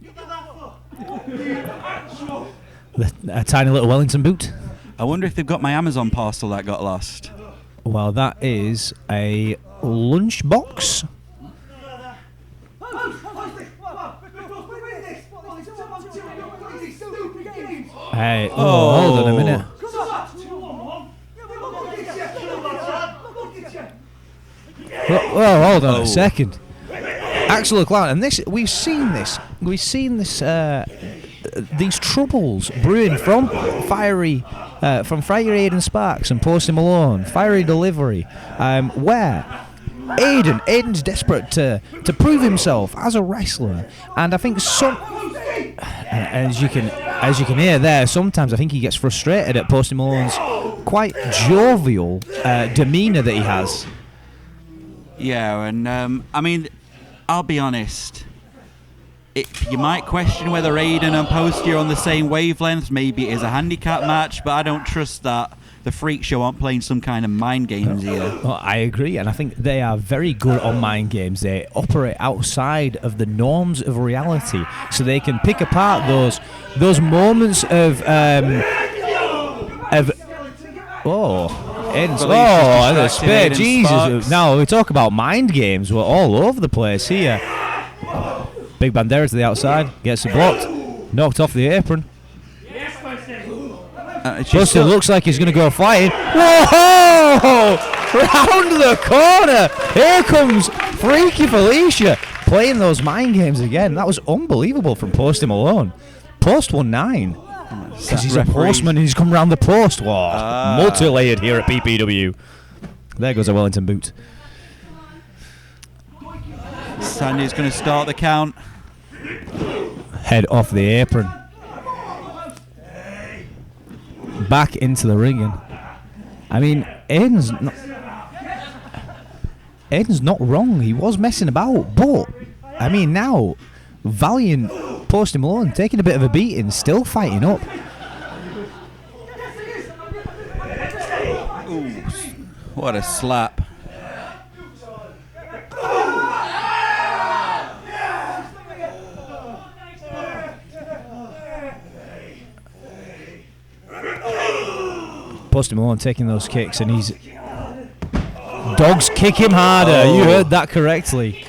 tiny little Wellington boot. I wonder if they've got my Amazon parcel that got lost. Well, that is a lunchbox. Hey, hold on a minute. Well, hold on a second. Axel the Clown, and we've seen this, these troubles brewing from Fiery Aiden Sparks and Posty Malone, Fiery Delivery, where Aiden's desperate to prove himself as a wrestler, and I think as you can as you can hear there, sometimes I think he gets frustrated at Posty Malone's quite jovial demeanour that he has. Yeah, and I mean, I'll be honest. You might question whether Aiden and Posty are on the same wavelength. Maybe it is a handicap match, but I don't trust that the Freak Show aren't playing some kind of mind games here. Well, I agree, and I think they are very good on mind games. They operate outside of the norms of reality, so they can pick apart those moments of the spare Jesus. Sparks. Now we talk about mind games. We're all over the place here. Big Bandera to the outside, gets it blocked, knocked off the apron. Posty looks like he's going to go flying. Whoa! Round the corner! Here comes Freaky Felicia playing those mind games again. That was unbelievable from Posty Malone. Post 1-9. Because he's a postman and he's come round the post. Whoa, multi-layered here at PPW. There goes a Wellington boot. Sandy's going to start the count. Head off the apron. Back into the ring. I mean, Aiden's not wrong. He was messing about, but I mean now, valiant Posty Malone taking a bit of a beating, still fighting up. Ooh, what a slap. Posty Malone taking those kicks, and he's... Dogs kick him harder. Oh. You heard that correctly.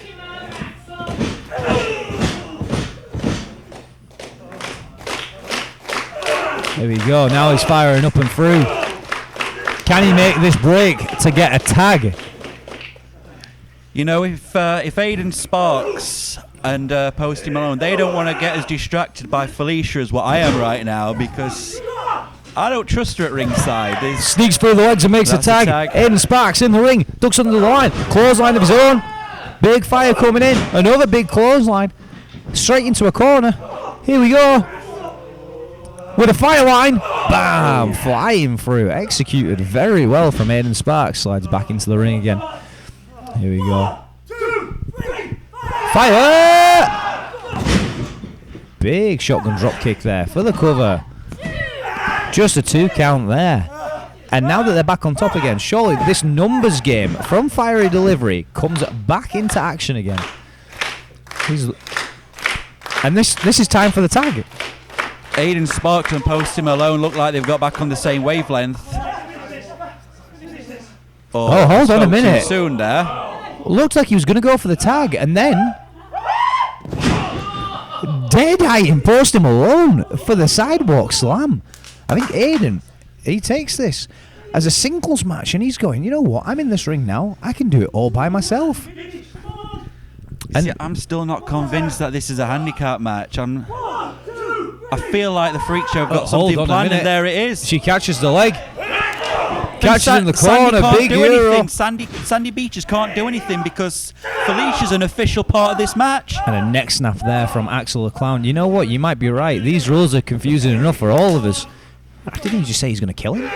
There we go. Now he's firing up and through. Can he make this break to get a tag? You know, if Aiden Sparks and Posty Malone, they don't want to get as distracted by Felicia as what I am right now, because I don't trust her at ringside. Sneaks through the legs and makes a tag. Aiden Sparks in the ring, ducks under the line, clothesline of his own. Big fire coming in, another big clothesline, straight into a corner. Here we go. With a fire line, bam, flying through, executed very well from Aiden Sparks. Slides back into the ring again. Here we go. Fire! Big shotgun drop kick there for the cover. Just a 2 count there. And now that they're back on top again, surely this numbers game from Fiery Delivery comes back into action again. And this is time for the tag. Aiden Sparks and Posty Malone look like they've got back on the same wavelength. Oh, hold on a minute. Too soon there. Looked like he was going to go for the tag, and then dead-eyeing Posty Malone for the sidewalk slam. I think Aiden, he takes this as a singles match, and he's going, you know what, I'm in this ring now, I can do it all by myself. And I'm still not convinced that this is a handicap match. I feel like the Freak Show have got something planned, and there it is. She catches the leg. Catches in the corner, big Euro. Sandy Beaches can't do anything because Felicia's an official part of this match. And a neck snap there from Axel the Clown. You know what, you might be right. These rules are confusing enough for all of us. Didn't he just say he's going to kill him?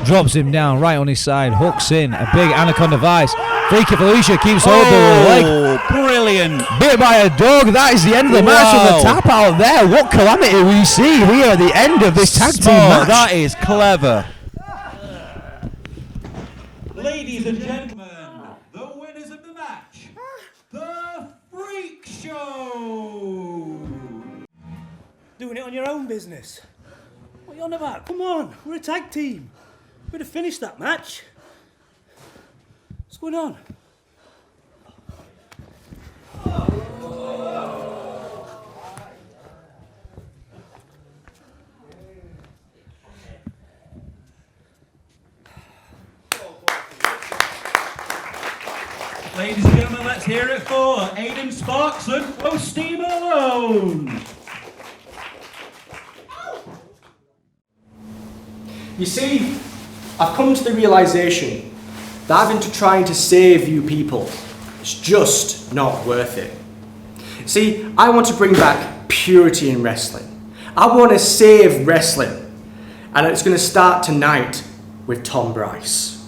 Drops him down right on his side, hooks in, a big anaconda vice. Freaky Felicia keeps hold of the leg. Brilliant. Bit by a dog. That is the end of the match with the tap out there. What calamity we see here at the end of this tag team match. That is clever. Ladies and gentlemen, the winners of the match, the Freak Show. Doing it on your own business. What are you on about? Come on, we're a tag team. We'd have finished that match. What's going on? Ladies and gentlemen, let's hear it for Aiden Sparks and Posty Malone. You see, I've come to the realisation that having to try to save you people is just not worth it. See, I want to bring back purity in wrestling. I want to save wrestling. And it's going to start tonight with Tom Brice.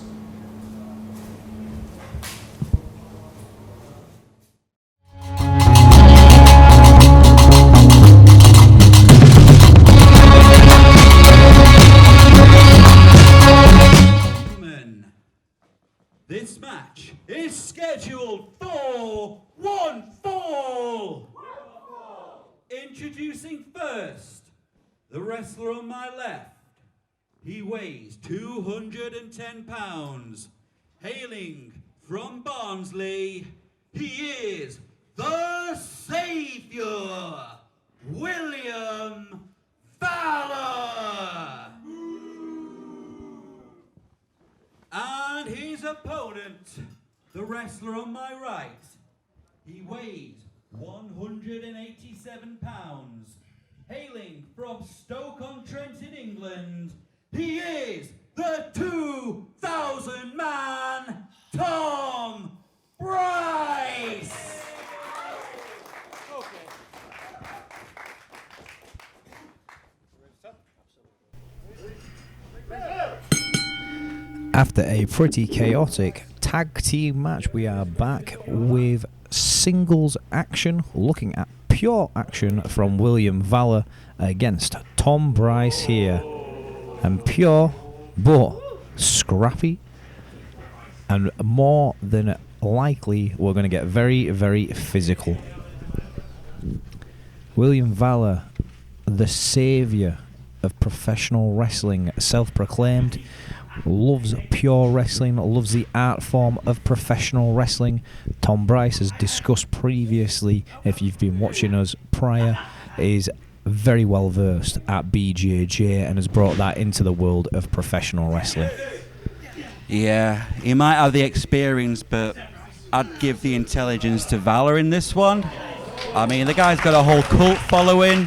This match is scheduled for one fall. Introducing first, the wrestler on my left. He weighs 210 pounds. Hailing from Barnsley, he is the Saviour, William Valour. And his opponent, the wrestler on my right, he weighs 187 pounds. Hailing from Stoke-on-Trent in England, he is the 2,000-man Tom Brice. After a pretty chaotic tag team match, we are back with singles action, looking at pure action from William Valour against Tom Brice here. And pure, but scrappy, and more than likely we're going to get very, very physical. William Valour, the saviour of professional wrestling, self-proclaimed, loves pure wrestling, loves the art form of professional wrestling. Tom Brice, as discussed previously, if you've been watching us prior, is very well versed at BJJ and has brought that into the world of professional wrestling. Yeah, he might have the experience, but I'd give the intelligence to Valour in this one. I mean, the guy's got a whole cult following.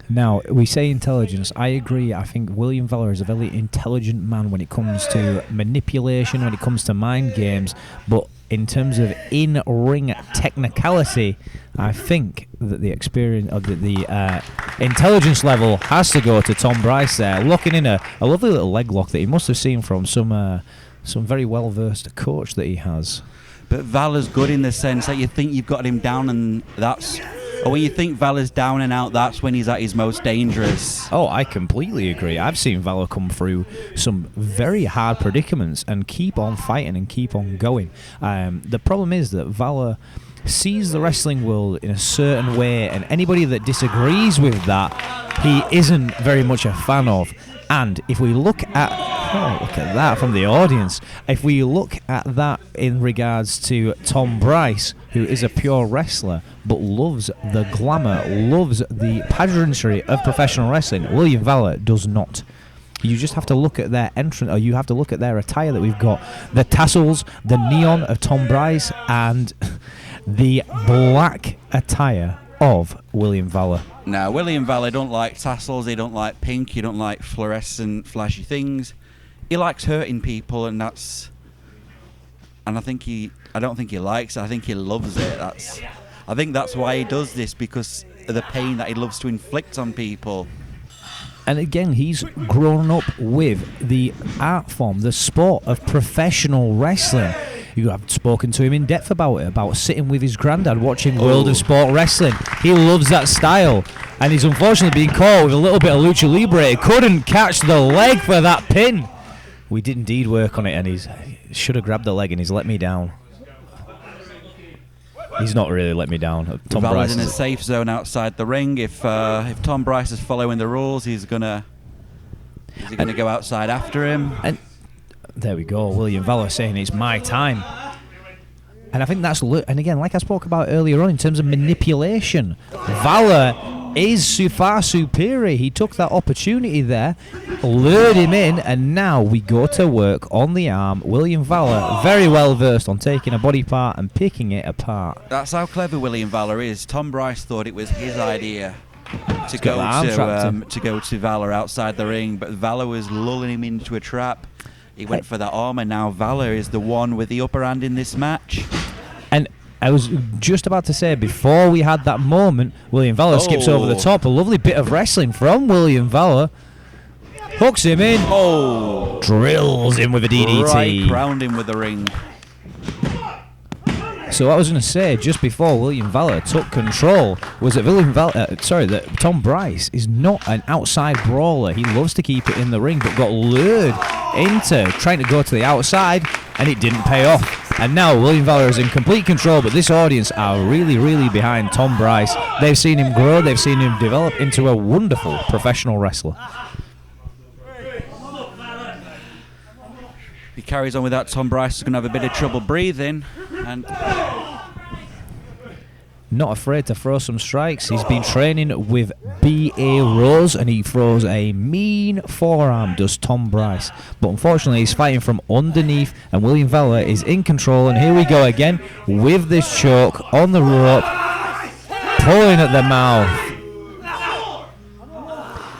Now, we say intelligence. I agree. I think William Valour is a very intelligent man when it comes to manipulation, when it comes to mind games. But in terms of in-ring technicality, I think that the experience of the intelligence level has to go to Tom Brice there, locking in a lovely little leg lock that he must have seen from some very well-versed coach that he has. But Valour's good in the sense that you think you've got him down, and that's... Or when you think Valour's down and out, that's when he's at his most dangerous. Oh, I completely agree. I've seen Valour come through some very hard predicaments and keep on fighting and keep on going. The problem is that Valour sees the wrestling world in a certain way, and anybody that disagrees with that, he isn't very much a fan of. And if we look at that from the audience, if we look at that in regards to Tom Brice, who is a pure wrestler but loves the glamour, loves the pageantry of professional wrestling, William Valour does not. You just have to look at their entrance, or you have to look at their attire that we've got. The tassels, the neon of Tom Brice, and the black attire of William Valour. Now, William Valour don't like tassels, he don't like pink, he don't like fluorescent, flashy things. He likes hurting people, and that's... And I don't think he likes it, I think he loves it. I think that's why he does this, because of the pain that he loves to inflict on people. And again, he's grown up with the art form, the sport of professional wrestling. You have spoken to him in depth about it, about sitting with his granddad watching World of Sport Wrestling. He loves that style, and he's unfortunately been caught with a little bit of lucha libre. He couldn't catch the leg for that pin. We did indeed work on it, and he should have grabbed the leg, and he's let me down. He's not really let me down. Tom Valour's Brice in a safe zone outside the ring. If Tom Brice is following the rules, is he gonna go outside after him? And there we go. William Valour saying it's my time. And I think that's... And again, like I spoke about earlier on, in terms of manipulation, Valour is far superior. He took that opportunity there, lured him in, and now we go to work on the arm. William Valour, very well versed on taking a body part and picking it apart. That's how clever William Valour is. Tom Brice thought it was his idea to go to Valour outside the ring, but Valour was lulling him into a trap. He went for that arm, and now Valour is the one with the upper hand in this match. And I was just about to say, before we had that moment, William Valour skips over the top. A lovely bit of wrestling from William Valour. Hooks him in. Oh. Drills him with a DDT. Right, ground him with the ring. So what I was going to say, just before William Valour took control, was that that Tom Brice is not an outside brawler. He loves to keep it in the ring, but got lured into trying to go to the outside, and it didn't pay off. And now William Valour is in complete control, but this audience are really, really behind Tom Brice. They've seen him grow, they've seen him develop into a wonderful professional wrestler. If he carries on with that, Tom Brice is going to have a bit of trouble breathing. And not afraid to throw some strikes. He's been training with B.A. Rose, and he throws a mean forearm, does Tom Brice. But unfortunately, he's fighting from underneath, and William Valour is in control. And here we go again with this choke on the rope, pulling at the mouth.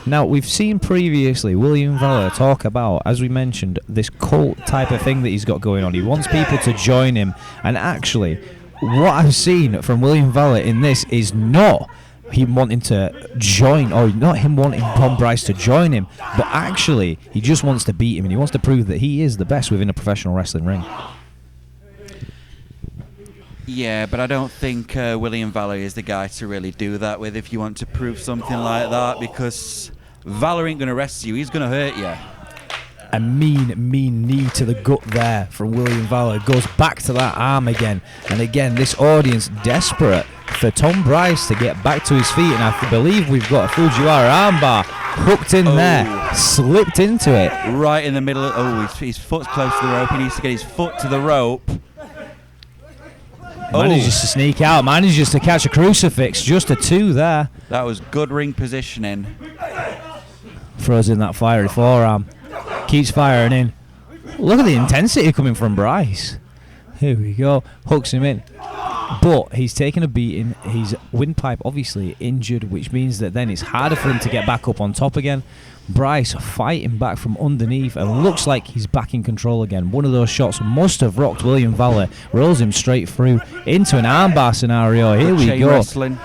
Now, we've seen previously William Valour talk about, as we mentioned, this cult type of thing that he's got going on. He wants people to join him, and actually, what I've seen from William Valour in this is not him wanting to join, or not him wanting Tom Brice to join him, but actually he just wants to beat him, and he wants to prove that he is the best within a professional wrestling ring. yeah, but I don't think William Valour is the guy to really do that with if you want to prove something like that, because Valour ain't going to rest you, he's going to hurt you. A mean knee to the gut there from William Valour. Goes back to that arm again. And again, this audience desperate for Tom Brice to get back to his feet. And I believe we've got a Fujiwara armbar hooked in there. Slipped into it. Right in the middle of... his foot's close to the rope. He needs to get his foot to the rope. Manages to sneak out. Manages to catch a crucifix. Just a 2 there. That was good ring positioning. Throws in that fiery forearm. Keeps firing in. Look at the intensity coming from Brice. Here we go. Hooks him in. But he's taken a beating. His windpipe obviously injured, which means that then it's harder for him to get back up on top again. Brice fighting back from underneath, and looks like he's back in control again. One of those shots must have rocked William Valour. Rolls him straight through into an armbar scenario. Here we go. Wrestling.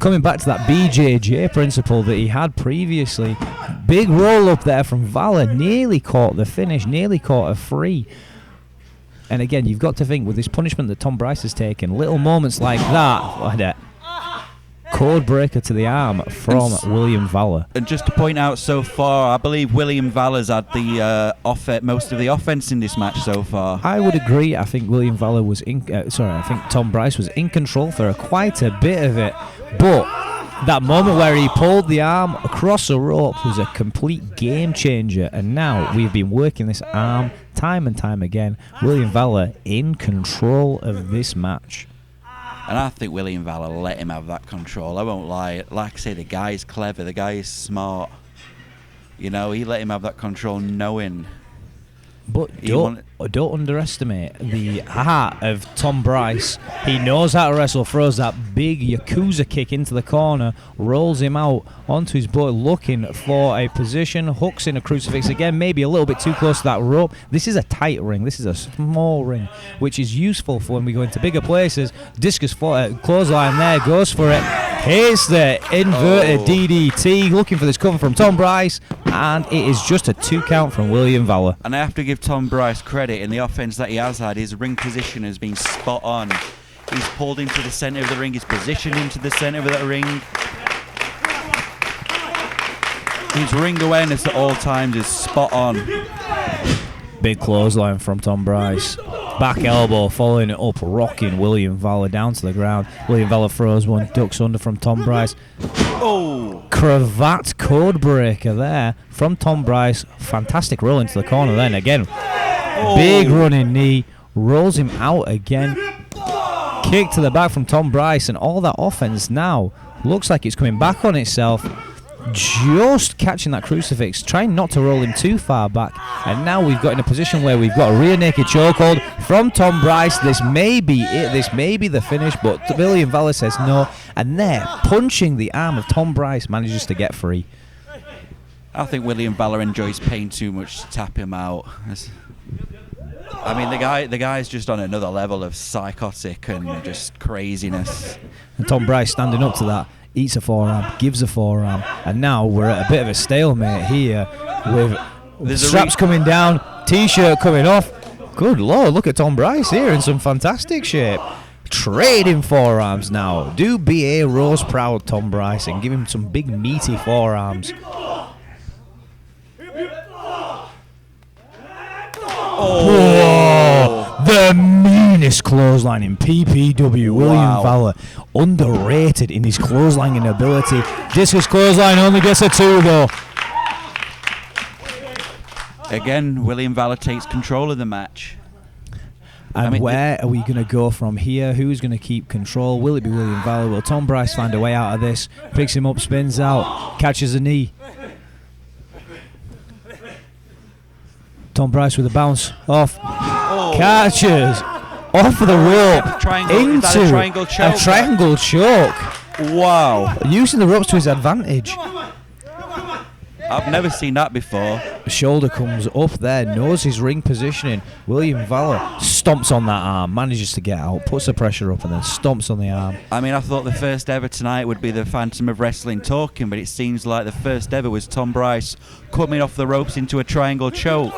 Coming back to that BJJ principle that he had previously. Big roll up there from Valour. Nearly caught the finish. Nearly caught a free. And again, you've got to think, with this punishment that Tom Brice has taken, little moments like that. Code breaker to the arm from William Valour. And just to point out, so far, I believe William Valour's had the most of the offense in this match so far. I would agree. I think William Valour was I think Tom Brice was in control for quite a bit of it. But that moment where he pulled the arm across the rope was a complete game changer. And now we've been working this arm time and time again. William Valour in control of this match. And I think William Valour let him have that control. I won't lie. Like I say, the guy is clever. The guy is smart. You know, he let him have that control knowing... But don't underestimate the heart of Tom Brice. He knows how to wrestle, throws that big Yakuza kick into the corner, rolls him out onto his butt, looking for a position, hooks in a crucifix again, maybe a little bit too close to that rope. This is a tight ring. This is a small ring, which is useful for when we go into bigger places. Discus clothesline there, goes for it. Here's the inverted DDT, looking for this cover from Tom Brice, and it is just a 2 count from William Valour. And I have to give Tom Brice credit in the offense that he has had. His ring position has been spot on. He's pulled into the centre of the ring, he's positioned into the centre of the ring. His ring awareness at all times is spot on. Big clothesline from Tom Brice. Back elbow, following it up, rocking William Valour down to the ground. William Valour throws one, ducks under from Tom Brice. Oh! Cravat code breaker there from Tom Brice. Fantastic roll into the corner then again. Big running knee, rolls him out again. Kick to the back from Tom Brice, and all that offense now looks like it's coming back on itself. Just catching that crucifix, trying not to roll him too far back, and now we've got in a position where we've got a rear naked chokehold from Tom Brice. This may be it, this may be the finish, but William Valour says no, and there, punching the arm of Tom Brice, manages to get free. I think William Valour enjoys pain too much to tap him out. I mean, the guy's just on another level of psychotic and just craziness. And Tom Brice standing up to that, eats a forearm, gives a forearm, and now we're at a bit of a stalemate here with straps coming down, t-shirt coming off. Good lord, look at Tom Brice here in some fantastic shape. Trading forearms now. Do BA Rose proud, Tom Brice, and give him some big meaty forearms. Oh, the meanest clothesline in PPW. William Valour, underrated in his clotheslining ability. Discus clothesline only gets a 2 though. Again, William Valour takes control of the match. And where are we going to go from here? Who's going to keep control? Will it be William Valour? Will Tom Brice find a way out of this? Picks him up, spins out, catches a knee. Tom Brice with a bounce off, catches off of the rope into a triangle choke. Wow. Using the ropes to his advantage. I've never seen that before. Shoulder comes up there, knows his ring positioning. William Valour stomps on that arm, manages to get out, puts the pressure up and then stomps on the arm. I mean, I thought the first ever tonight would be the Phantom of Wrestling talking, but it seems like the first ever was Tom Brice coming off the ropes into a triangle choke.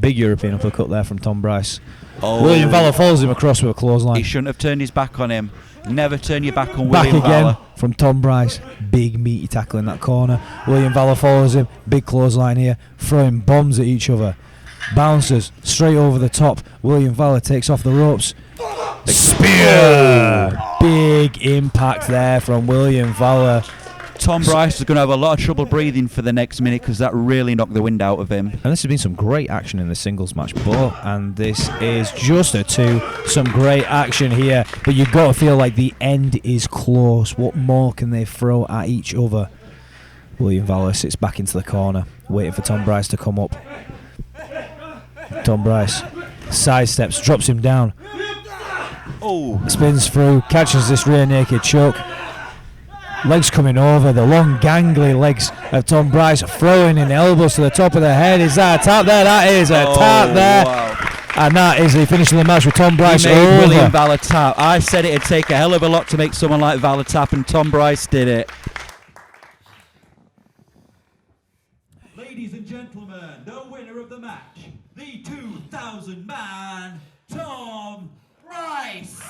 Big European uppercut there from Tom Brice. William Valour follows him across with a clothesline. He shouldn't have turned his back on him. Never turn your back on William Back again Valour. from Tom Brice. Big meaty tackle in that corner. William Valour follows him. Big clothesline here. Throwing bombs at each other. Bounces straight over the top. William Valour takes off the ropes. Spear! Big impact there from William Valour. Tom Brice is going to have a lot of trouble breathing for the next minute because that really knocked the wind out of him. And this has been some great action in the singles match, and this is just a 2. Some great action here, but you've got to feel like the end is close. What more can they throw at each other? William Valour sits back into the corner, waiting for Tom Brice to come up. Tom Brice sidesteps, drops him down. Spins through, catches this rear naked choke. Legs coming over, the long gangly legs of Tom Brice, throwing in elbows to the top of the head. Is that a tap there? That is a tap there. Wow. And that is the finish of the match with Tom Brice He made over. William Valour tap. I said it'd take a hell of a lot to make someone like Valour tap, and Tom Brice did it. Ladies and gentlemen, the winner of the match, the 2,000 man, Tom Brice.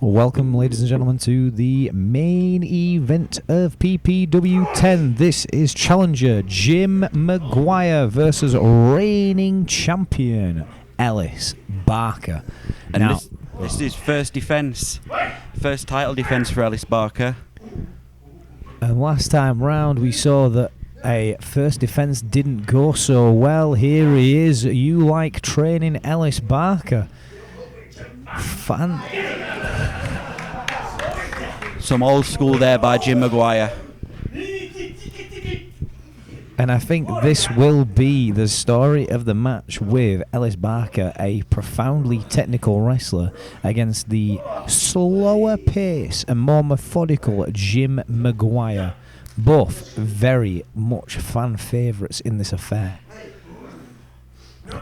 Welcome, ladies and gentlemen, to the main event of PPW 10. This is challenger Jim Maguire versus reigning champion Ellis Barker. And now, this is his first defence, first title defence for Ellis Barker. And last time round we saw that a first defence didn't go so well. Here he is. You like training Ellis Barker? Some old school there by Jim Maguire. And I think this will be the story of the match, with Ellis Barker, a profoundly technical wrestler, against the slower pace and more methodical Jim Maguire. Both very much fan favourites in this affair.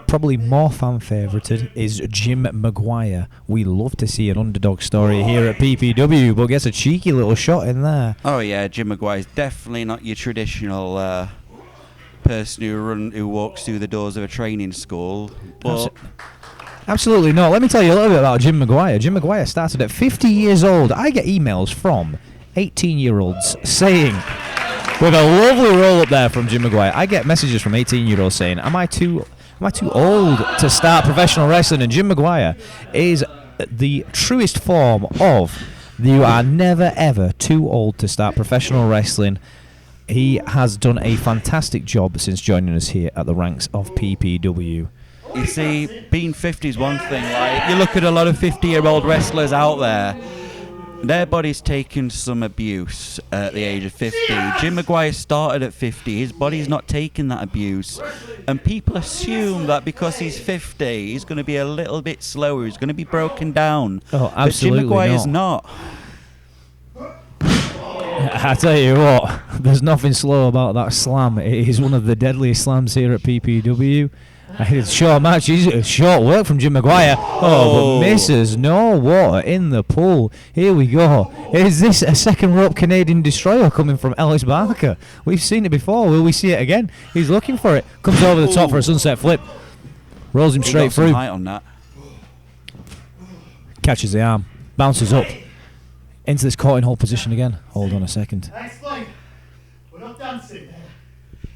Probably more fan favoured is Jim Maguire. We love to see an underdog story here at PPW, but gets a cheeky little shot in there. Oh yeah, Jim Maguire is definitely not your traditional person who walks through the doors of a training school. But Absolutely not. Let me tell you a little bit about Jim Maguire. Jim Maguire started at 50 years old. I get emails from 18-year-olds saying, with a lovely roll up there from Jim Maguire, I get messages from 18-year-olds saying, am I too old to start professional wrestling? And Jim Maguire is the truest form of You are never ever too old to start professional wrestling. He has done a fantastic job since joining us here at the ranks of PPW. You see, being 50 is one thing. Like, you look at a lot of 50-year-old wrestlers out there, their body's taken some abuse at the age of 50. Jim Maguire started at 50. His body's not taking that abuse. And people assume that because he's 50, he's going to be a little bit slower. He's going to be broken down. Oh, absolutely But Jim Maguire's not. I tell you what, there's nothing slow about that slam. It is one of the deadliest slams here at PPW. It's a short match. It's short work from Jim Maguire. Oh, but misses. No water in the pool. Here we go. Is this a second rope Canadian destroyer coming from Ellis Barker? We've seen it before. Will we see it again? He's looking for it. Comes over the top for a sunset flip. Rolls him straight through. Height on that. Catches the arm. Bounces up. Into this caught in hold position again. Hold on a second. Explain. We're not dancing.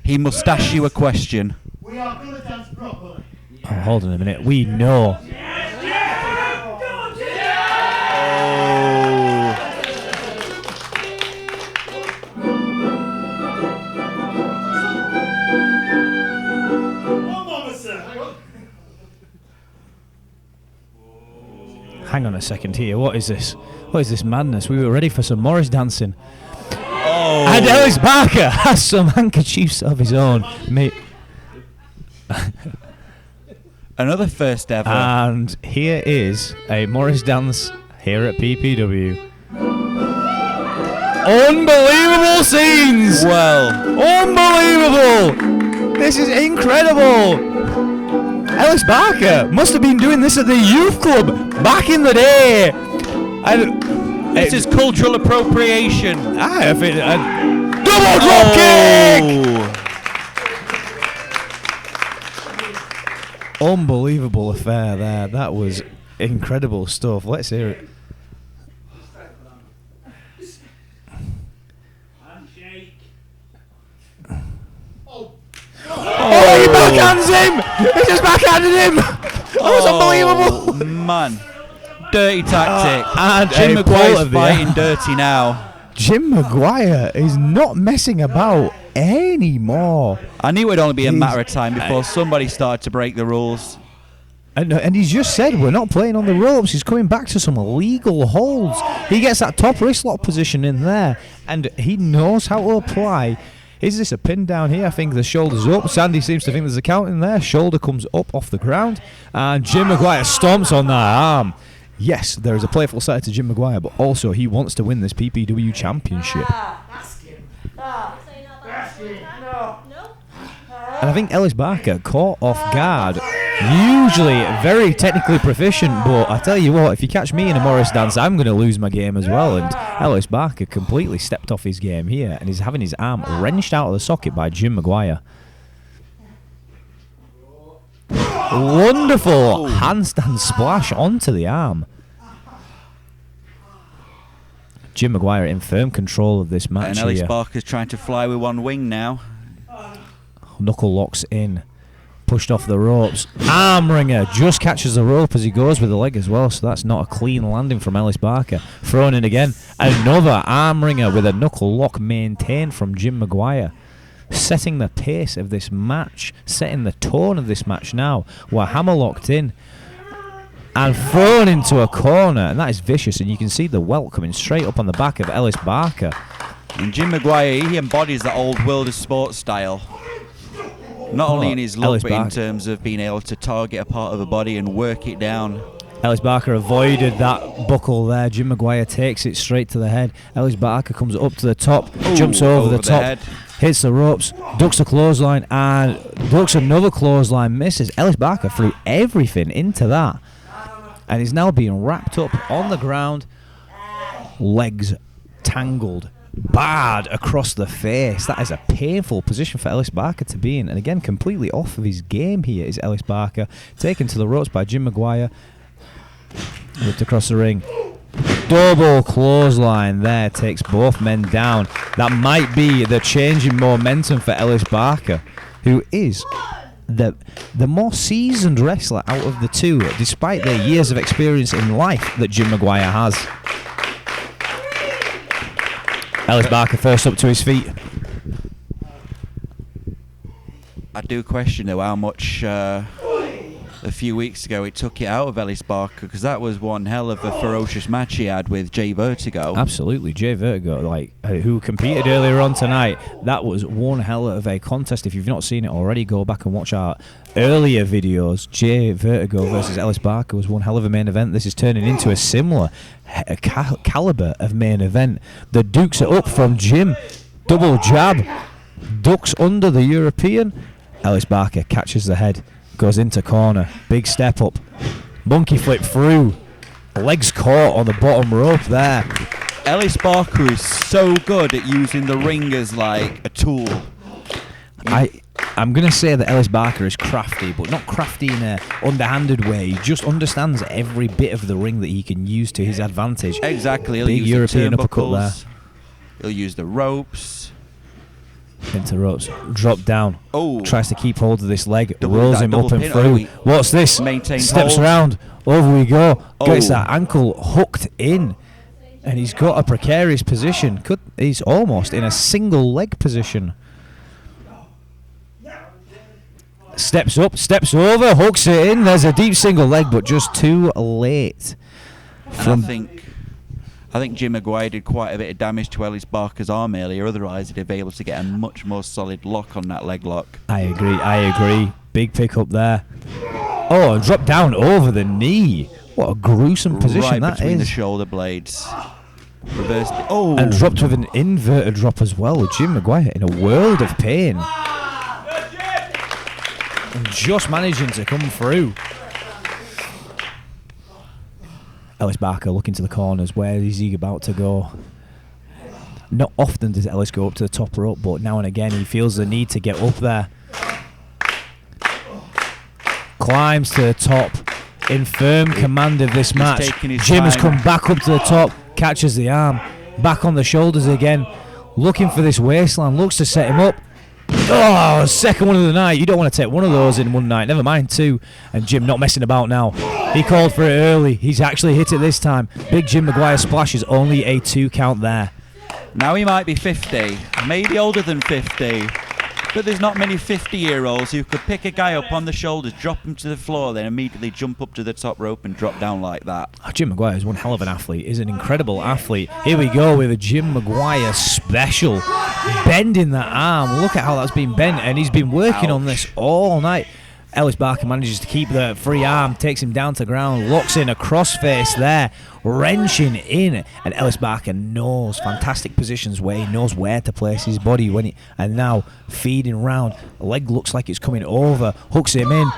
He must ask you a question. We are going to dance properly. Oh, hold on a minute. We know. Hang on a second here. What is this? What is this madness? We were ready for some Morris dancing. Oh. And Ellis Barker has some handkerchiefs of his own. Another first ever. And here is a Morris dance here at PPW. Unbelievable scenes! Well. Unbelievable! This is incredible! Ellis Barker must have been doing this at the youth club back in the day. This is cultural appropriation. Double drop kick! Unbelievable affair there. That was incredible stuff. Let's hear it. Oh, he backhands him! He just backhanded him! That was unbelievable! Man. Dirty tactic. And Jim a Maguire's pull of the fighting arm. dirty now. Jim Maguire is not messing about anymore. I knew it would only be a matter of time before somebody started to break the rules. And he's just said we're not playing on the ropes. He's coming back to some legal holds. He gets that top wrist lock position in there, and he knows how to apply. Is this a pin down here? I think the shoulder's up. Sandy seems to think there's a count in there. Shoulder comes up off the ground, and Jim Maguire stomps on that arm. Yes, there is a playful side to Jim Maguire, but also he wants to win this PPW championship. And I think Ellis Barker caught off guard. Usually very technically proficient, but I tell you what, if you catch me in a Morris dance, I'm going to lose my game as well. And Ellis Barker completely stepped off his game here and is having his arm wrenched out of the socket by Jim Maguire. Wonderful handstand splash onto the arm. Jim Maguire in firm control of this match. And Ellis here. Barker's trying to fly with one wing now. Knuckle locks in. Pushed off the ropes. Arm wringer just catches the rope as he goes with the leg as well, so that's not a clean landing from Ellis Barker. Thrown in again. Another arm wringer with a knuckle lock maintained from Jim Maguire. Setting the pace of this match, setting the tone of this match now. We're hammer locked in and thrown into a corner, and that is vicious, and you can see the welt coming straight up on the back of Ellis Barker. And Jim Maguire, he embodies that old world of sports style. Not only in his look, but in terms of being able to target a part of the body and work it down. Ellis Barker avoided that buckle there. Jim Maguire takes it straight to the head. Ellis Barker comes up to the top, jumps over the top, head. Hits the ropes, ducks a clothesline, and ducks another clothesline, misses. Ellis Barker threw everything into that. And he's now being wrapped up on the ground. Legs tangled, barred across the face. That is a painful position for Ellis Barker to be in. And again, completely off of his game here is Ellis Barker. Taken to the ropes by Jim Maguire. Whipped across the ring. Double clothesline there takes both men down. That might be the change in momentum for Ellis Barker, who is the more seasoned wrestler out of the two, despite their years of experience in life that Jim Maguire has. Ellis Barker first up to his feet. I do question though how much a few weeks ago it took it out of Ellis Barker, because that was one hell of a ferocious match he had with Jay Vertigo. Absolutely, Jay Vertigo, who competed earlier on tonight. That was one hell of a contest. If you've not seen it already, go back and watch our earlier videos. Jay Vertigo versus Ellis Barker was one hell of a main event. This is turning into a similar caliber of main event. The Dukes are up from Jim. Double jab. Ducks under the European. Ellis Barker catches the head. Goes into corner. Big step up. Monkey flip through. Legs caught on the bottom rope there. Ellis Barker is so good at using the ring as like a tool. I'm going to say that Ellis Barker is crafty, but not crafty in a underhanded way. He just understands every bit of the ring that he can use to his advantage. Exactly. He'll Big use European the uppercut there. He'll use the ropes. Into ropes. Drop down. Oh. Tries to keep hold of this leg. Double rolls that him double up and pin. through. Oh, What's this? Maintain Steps hold. around. Over we go. Gets Oh. that ankle hooked in. And he's got a precarious position. He's almost in a single leg position. Steps up, steps over, hooks it in. There's a deep single leg, but just too late. I think Jim Maguire did quite a bit of damage to Ellis Barker's arm earlier. Otherwise, he'd have been able to get a much more solid lock on that leg lock. I agree. Big pick up there. Oh, and drop down over the knee. What a gruesome position that is. Right between the shoulder blades. Reversed. Oh. And dropped with an inverted drop as well. Jim Maguire in a world of pain. And just managing to come through. Ellis Barker looking to the corners. Where is he about to go? Not often does Ellis go up to the top rope, but now and again he feels the need to get up there. Climbs to the top. In firm command of this match. Jim has come back up to the top. Catches the arm. Back on the shoulders again. Looking for this waistline. Looks to set him up. Oh, second one of the night. You don't want to take one of those in one night. Never mind two. And Jim not messing about now. He called for it early. He's actually hit it this time. Big Jim Maguire splashes. Only a 2 count there. Now he might be 50. Maybe older than 50. But there's not many 50-year-olds who could pick a guy up on the shoulders, drop him to the floor, then immediately jump up to the top rope and drop down like that. Oh, Jim Maguire is one hell of an athlete. He's an incredible athlete. Here we go with a Jim Maguire special. Bending that arm. Look at how that's been bent, and he's been working on this all night. Ellis Barker manages to keep the free arm, takes him down to ground, locks in a crossface there, wrenching in, and Ellis Barker knows fantastic positions where he knows where to place his body and now feeding round. The leg looks like it's coming over, hooks him in,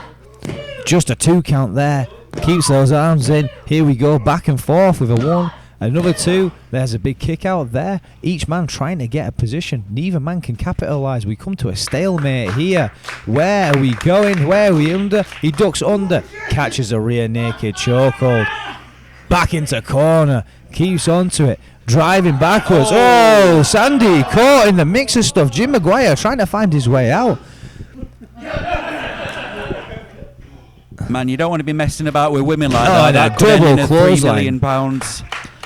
just a 2 count there, keeps those arms in. Here we go, back and forth with a 1. Another 2. There's a big kick out there. Each man trying to get a position. Neither man can capitalise. We come to a stalemate here. Where are we going? Where are we under? He ducks under. Catches a rear naked chokehold. Back into corner. Keeps onto it. Driving backwards. Oh, Sandy caught in the mix of stuff. Jim Maguire trying to find his way out. Man, you don't want to be messing about with women like that. That could double end in a £3 million.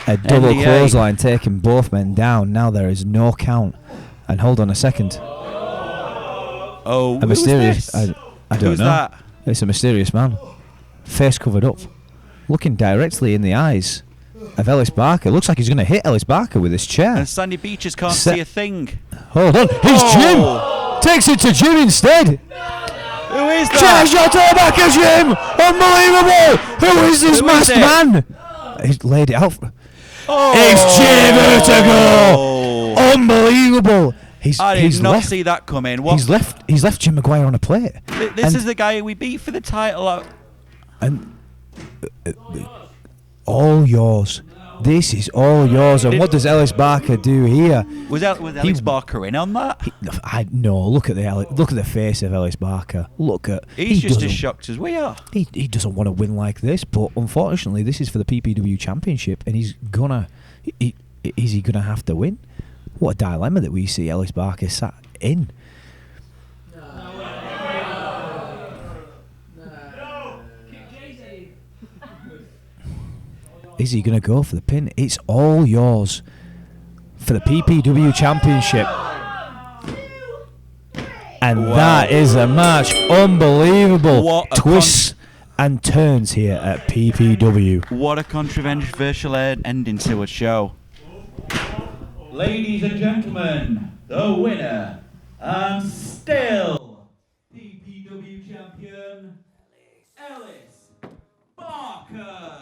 A double NDA. clothesline taking both men down. Now there is no count. And hold on a second. Oh, A mysterious. Who's this? I don't Who's know. that? It's a mysterious man. Face covered up. Looking directly in the eyes of Ellis Barker. Looks like he's going to hit Ellis Barker with his chair. And Sandy Beaches can't see a thing. Hold on. Here's Jim. Takes it to Jim instead. Who is Chair that? shot to the back of Jim. Unbelievable. Who is this Who is masked it? man? He's laid it out. Oh. It's Jim Vertigo. Unbelievable. I did not see that coming. What? He's left Jim Maguire on a plate. This is the guy we beat for the title. And all yours. This is all yours. And what does Ellis Barker do here? Was Ellis Barker in on that? No. Look at the face of Ellis Barker. He's just as shocked as we are. He doesn't want to win like this, but unfortunately, this is for the PPW Championship, and he's gonna. Is he gonna have to win? What a dilemma that we see Ellis Barker sat in. Is he going to go for the pin? It's all yours for the PPW Championship. And that is a match. Unbelievable. What a twists and turns here at PPW. What a controversial ending to a show. Ladies and gentlemen, the winner and still PPW champion, Ellis Barker.